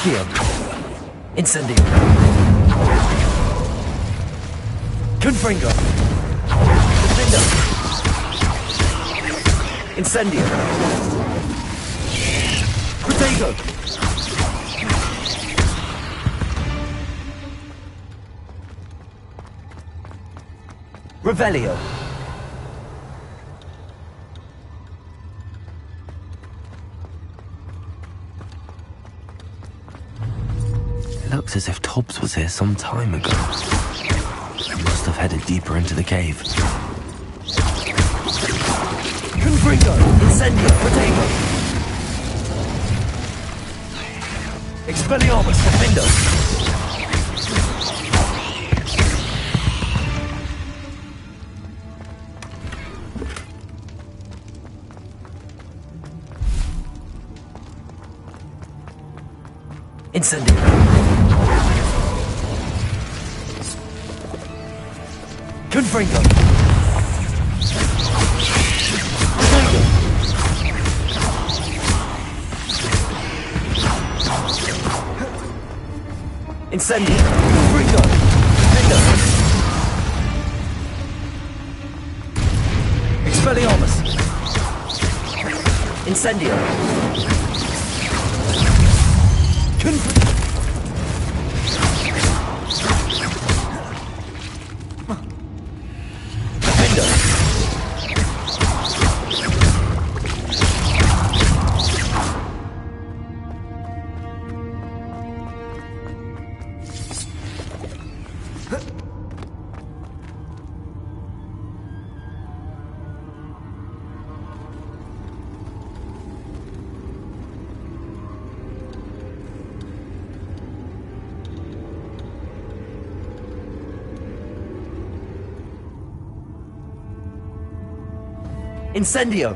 Accio. Incendio. Confringo. Defendo. Incendio. Protego. Revelio. It looks as if Tobbs was here some time ago. He must have headed deeper into the cave. Confringo! Incendio! Protego! Expelliarmus! Defendo! Incendio! Confringo! Protego! Incendio! Confringo! Defendo! Expelliarmus! Incendio! Incendio!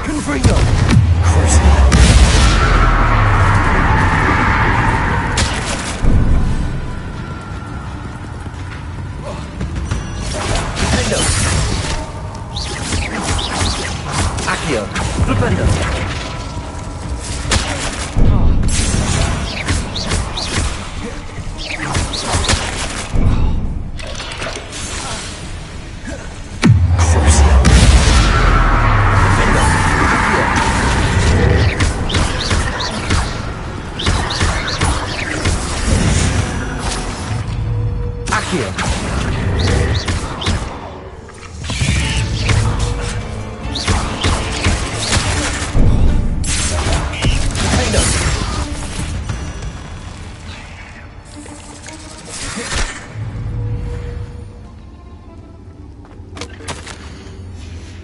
Confringo! Defendo! Accio! Flipendo!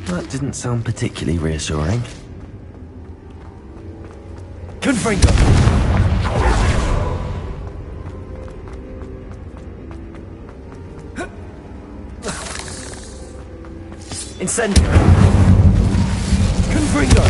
That didn't sound particularly reassuring. Confringo! Incendio! Confringo!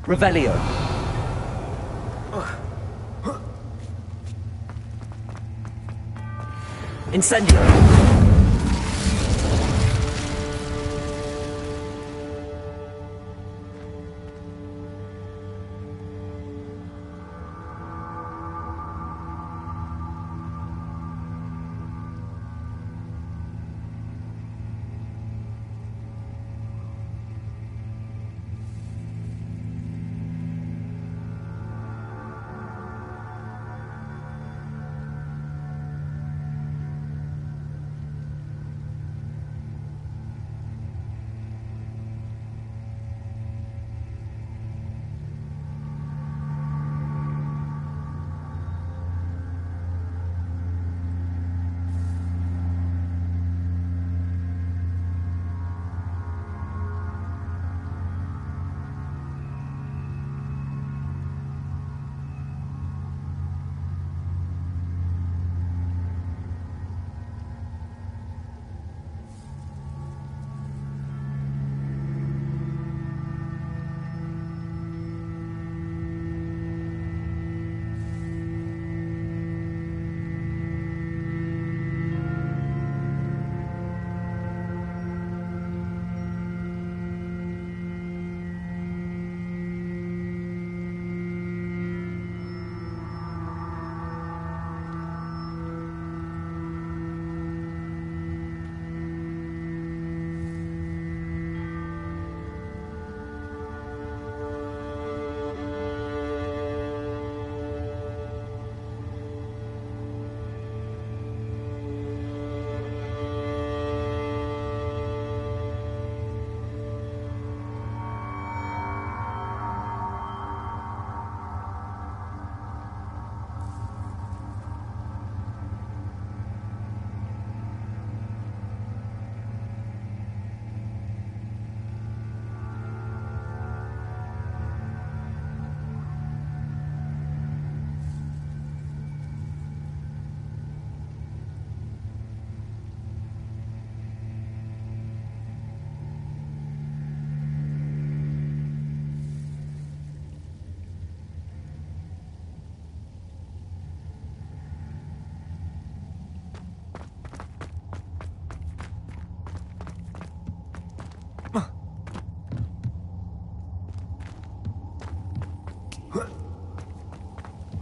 Revelio. Incendio.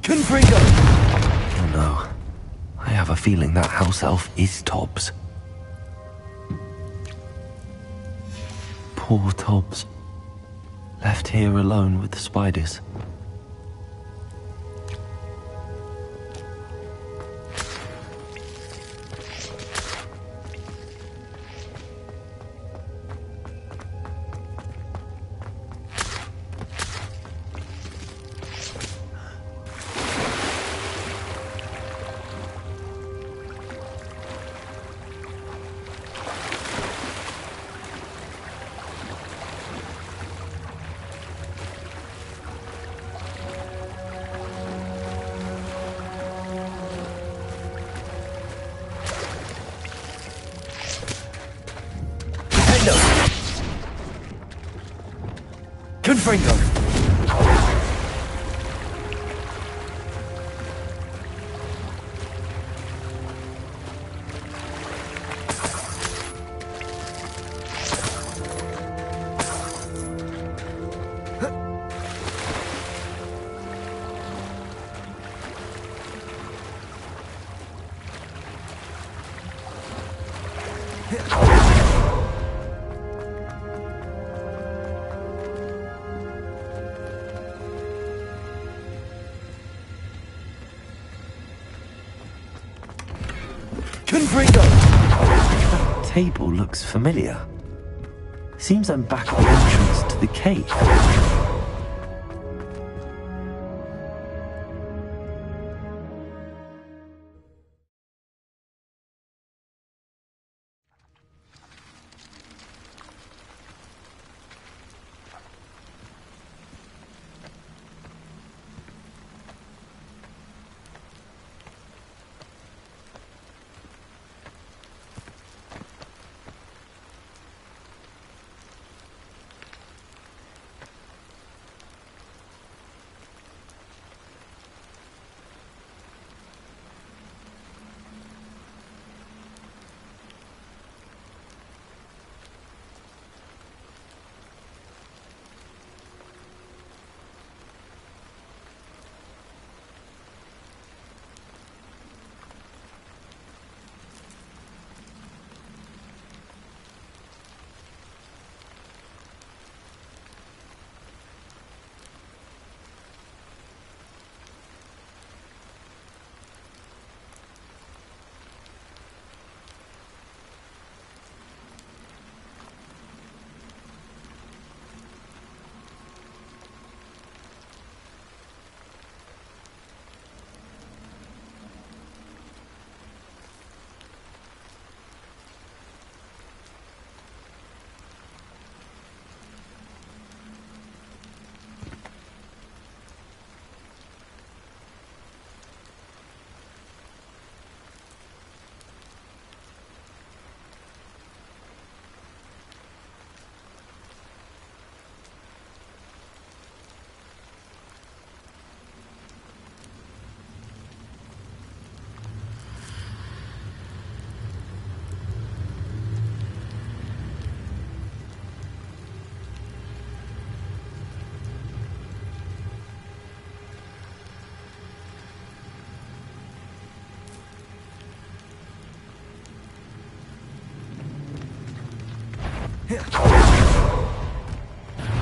Confringo! Oh no. I have a feeling that house elf is Tobbs. Poor Tobbs. Left here alone with the spiders. Confringo! That table looks familiar. Seems I'm back at the entrance to the cave.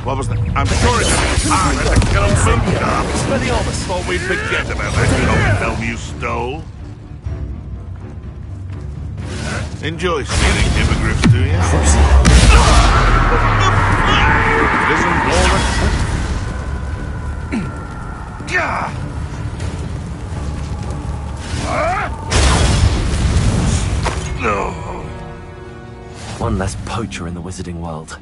What was that? I'm sorry. I had to kill him. Thought we'd forget about that good old film you stole. Enjoy stealing hippogriffs, do you? Isn't One less poacher in the wizarding world.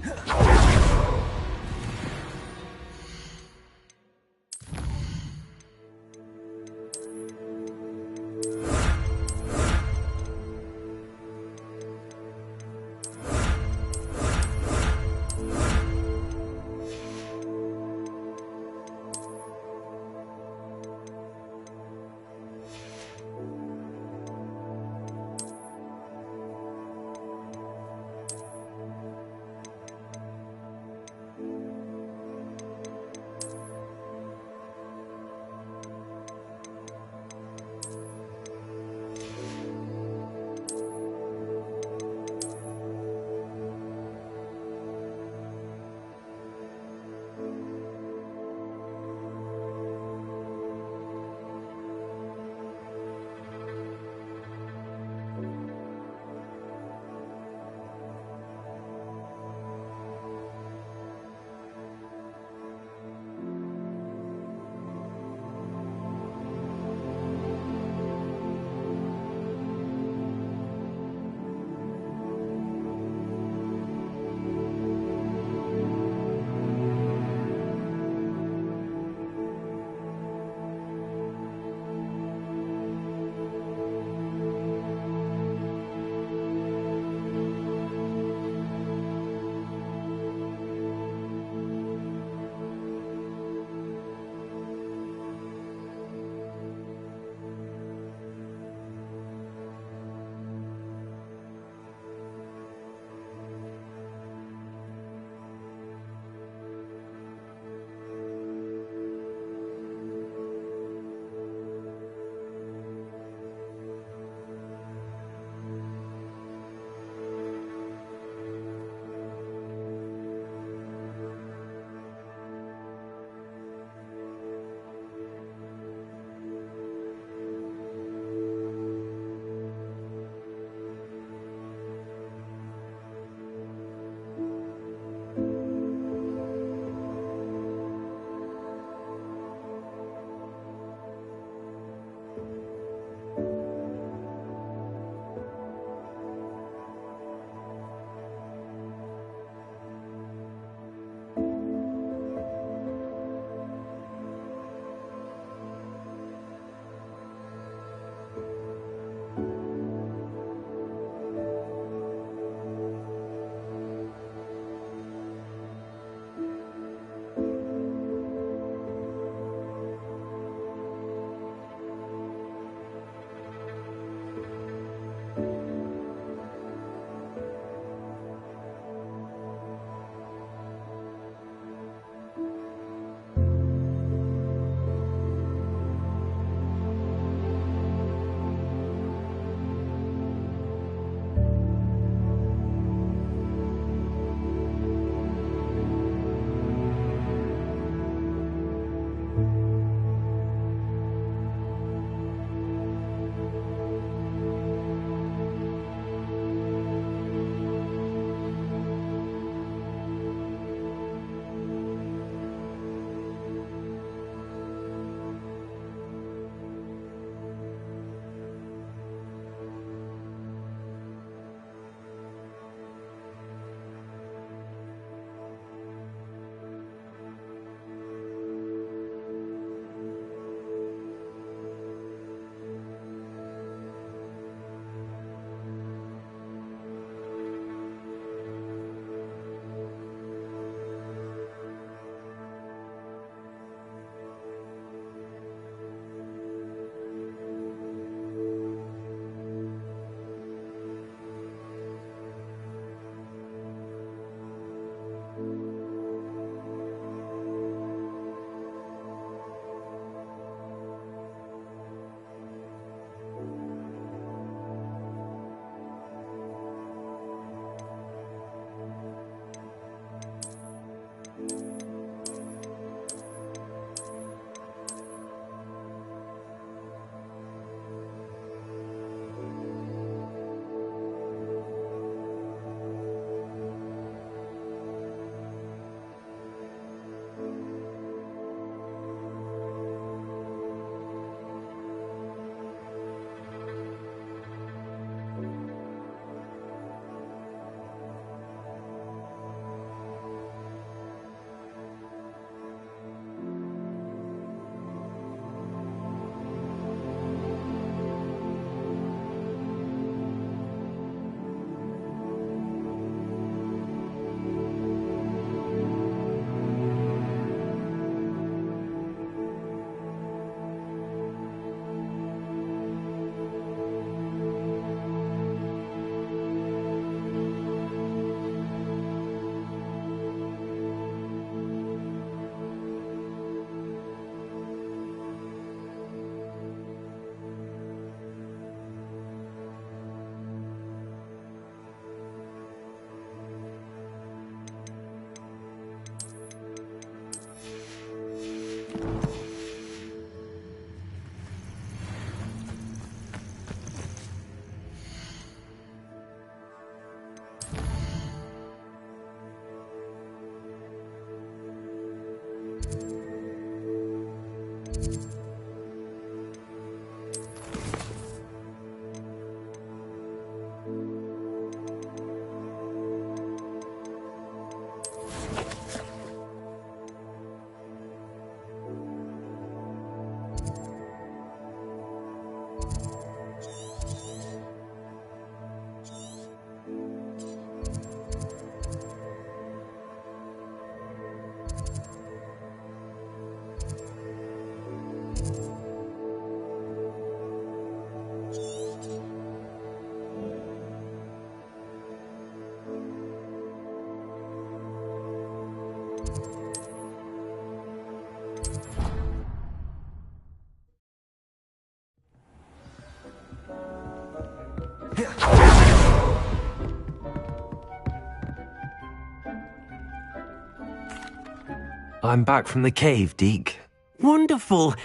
I'm back from the cave, Deke. Wonderful.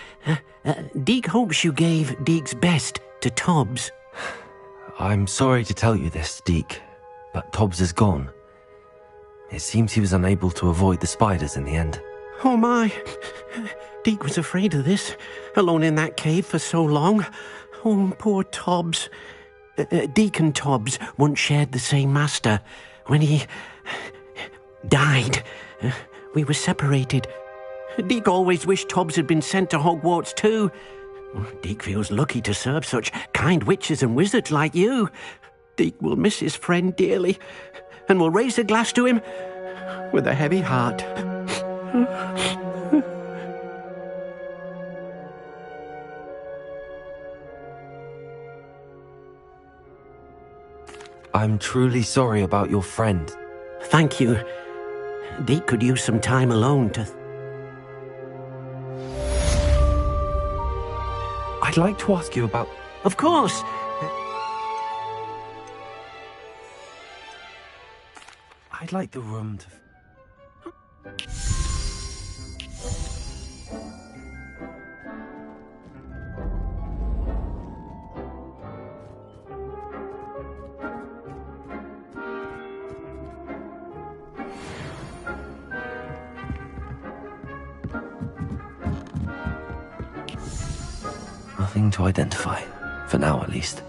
Deke hopes you gave Deke's best to Tobbs. I'm sorry to tell you this, Deke, but Tobbs is gone. It seems he was unable to avoid the spiders in the end. Oh my. Deke was afraid of this, alone in that cave for so long. Oh, poor Tobbs. Deke and Tobbs once shared the same master. When he died, we were separated. Deke always wished Tobbs had been sent to Hogwarts too. Deke feels lucky to serve such kind witches and wizards like you. Deke will miss his friend dearly, and will raise a glass to him with a heavy heart. I'm truly sorry about your friend. Thank you. Deke could use some time alone to... I'd like to ask you about... Of course! I'd like the room to... Nothing to identify, for now at least.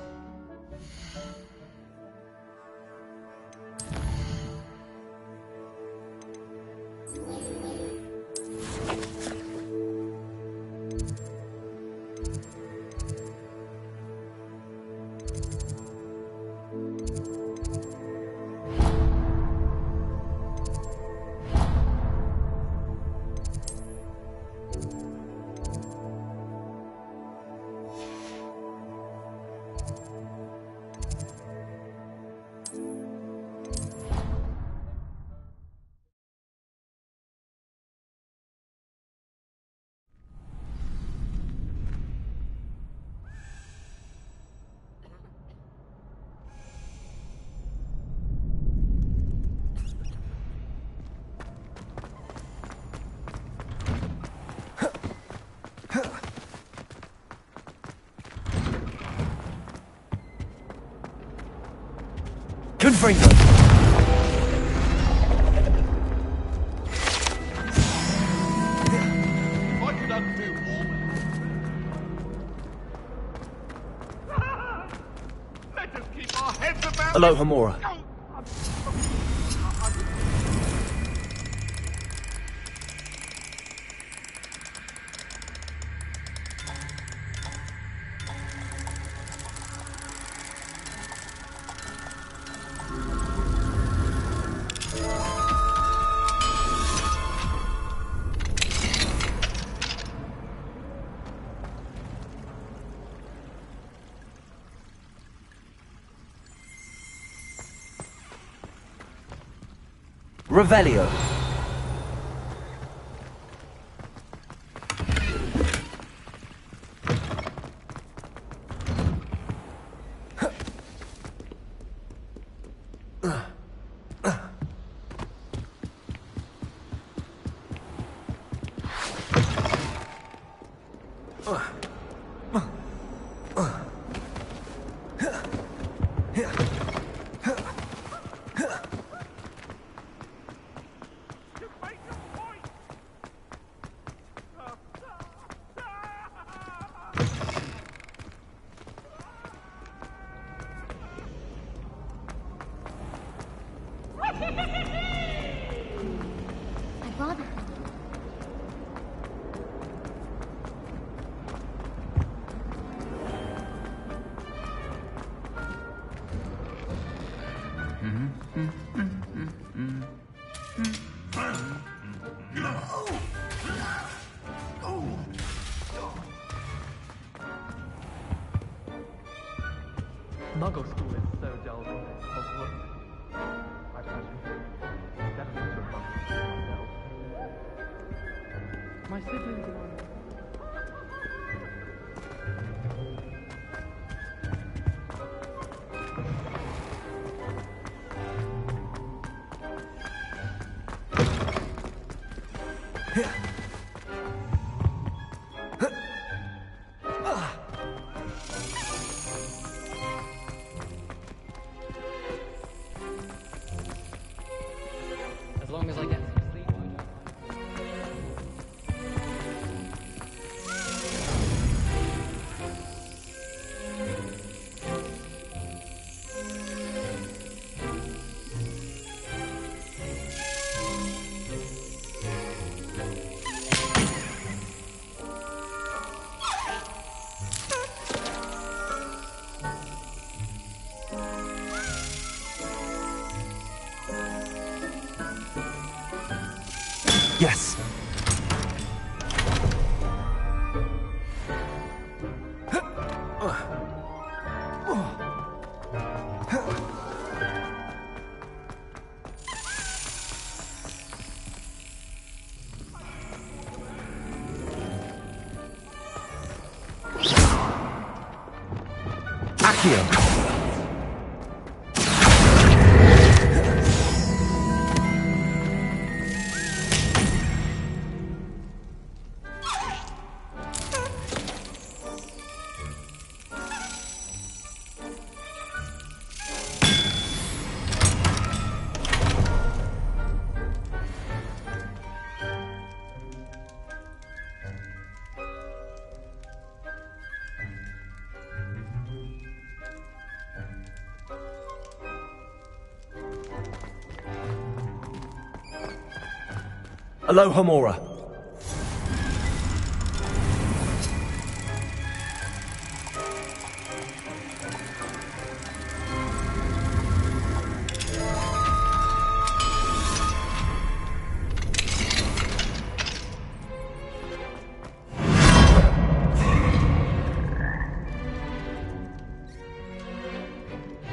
Confringo! Hello, Hamora. Revelio. I'd rather. Muggle school is so dull compared to Hogwarts. I imagine. Definitely took fun myself. My siblings and I... As long as I get some sleep, I don't. Yes. Accio. Aloha Mora.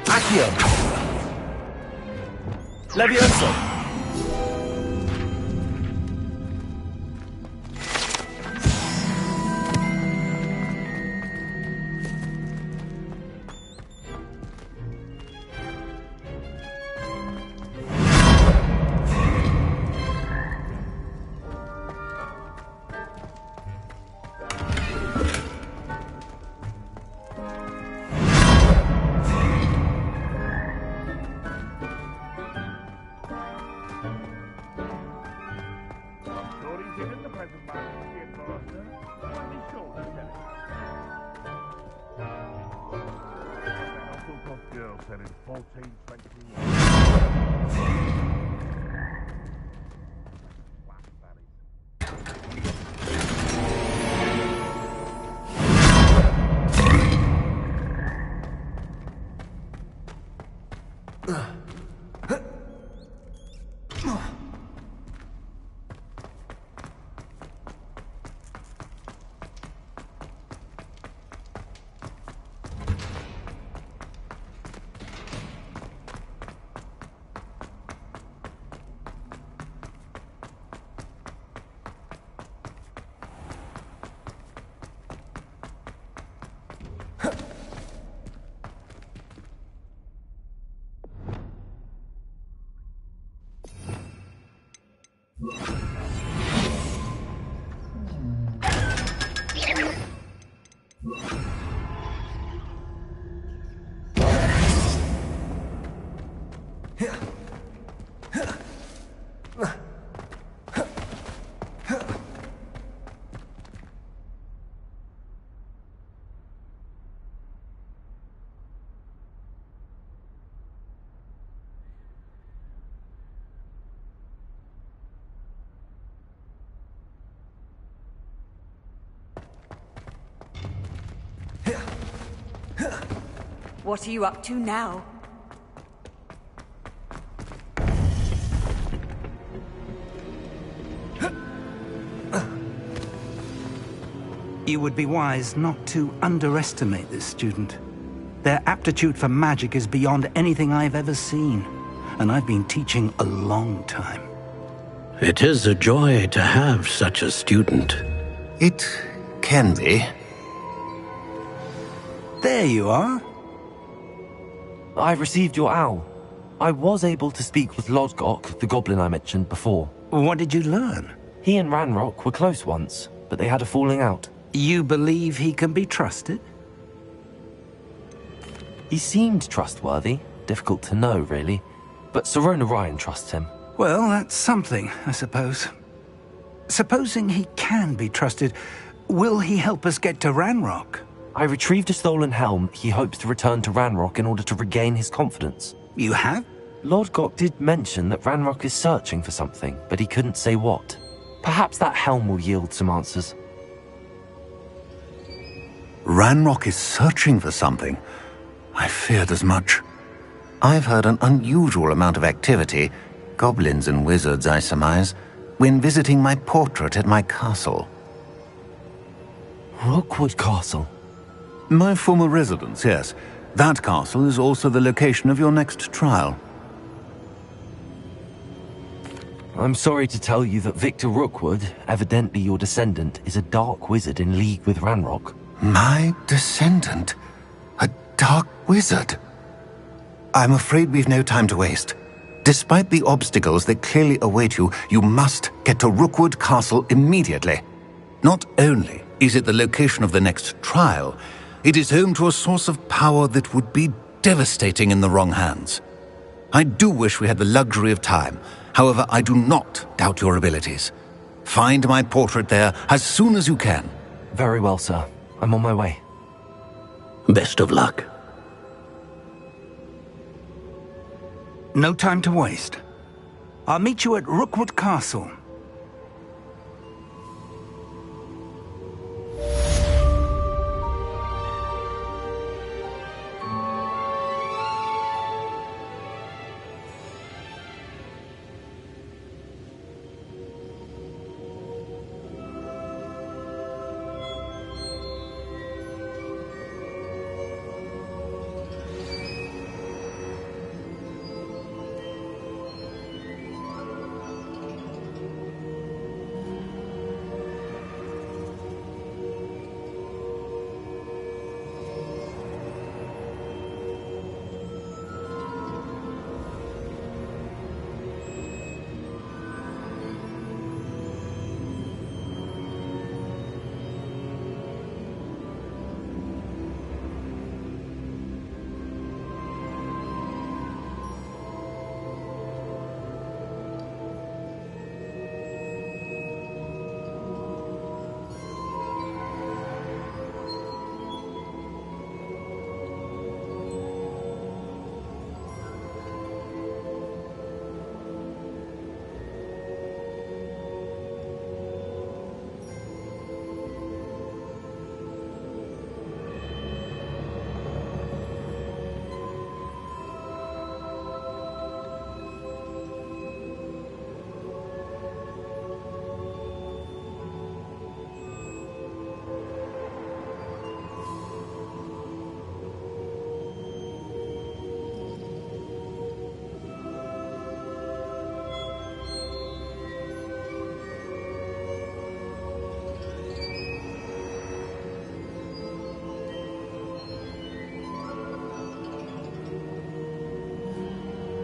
Accio. Levioso. What are you up to now? You would be wise not to underestimate this student. Their aptitude for magic is beyond anything I've ever seen, and I've been teaching a long time. It is a joy to have such a student. It can be. There you are. I've received your owl. I was able to speak with Lodgok, the goblin I mentioned before. What did you learn? He and Ranrock were close once, but they had a falling out. You believe he can be trusted? He seemed trustworthy. Difficult to know, really. But Sirona Ryan trusts him. Well, that's something, I suppose. Supposing he can be trusted, will he help us get to Ranrock? I retrieved a stolen helm. He hopes to return to Ranrock in order to regain his confidence. You have? Lord Gok did mention that Ranrock is searching for something, but he couldn't say what. Perhaps that helm will yield some answers. Ranrock is searching for something. I feared as much. I've heard an unusual amount of activity, goblins and wizards, I surmise, when visiting my portrait at my castle. Rookwood Castle? My former residence, yes. That castle is also the location of your next trial. I'm sorry to tell you that Victor Rookwood, evidently your descendant, is a dark wizard in league with Ranrock. My descendant? A dark wizard? I'm afraid we've no time to waste. Despite the obstacles that clearly await you, you must get to Rookwood Castle immediately. Not only is it the location of the next trial, it is home to a source of power that would be devastating in the wrong hands. I do wish we had the luxury of time. However, I do not doubt your abilities. Find my portrait there as soon as you can. Very well, sir. I'm on my way. Best of luck. No time to waste. I'll meet you at Rookwood Castle.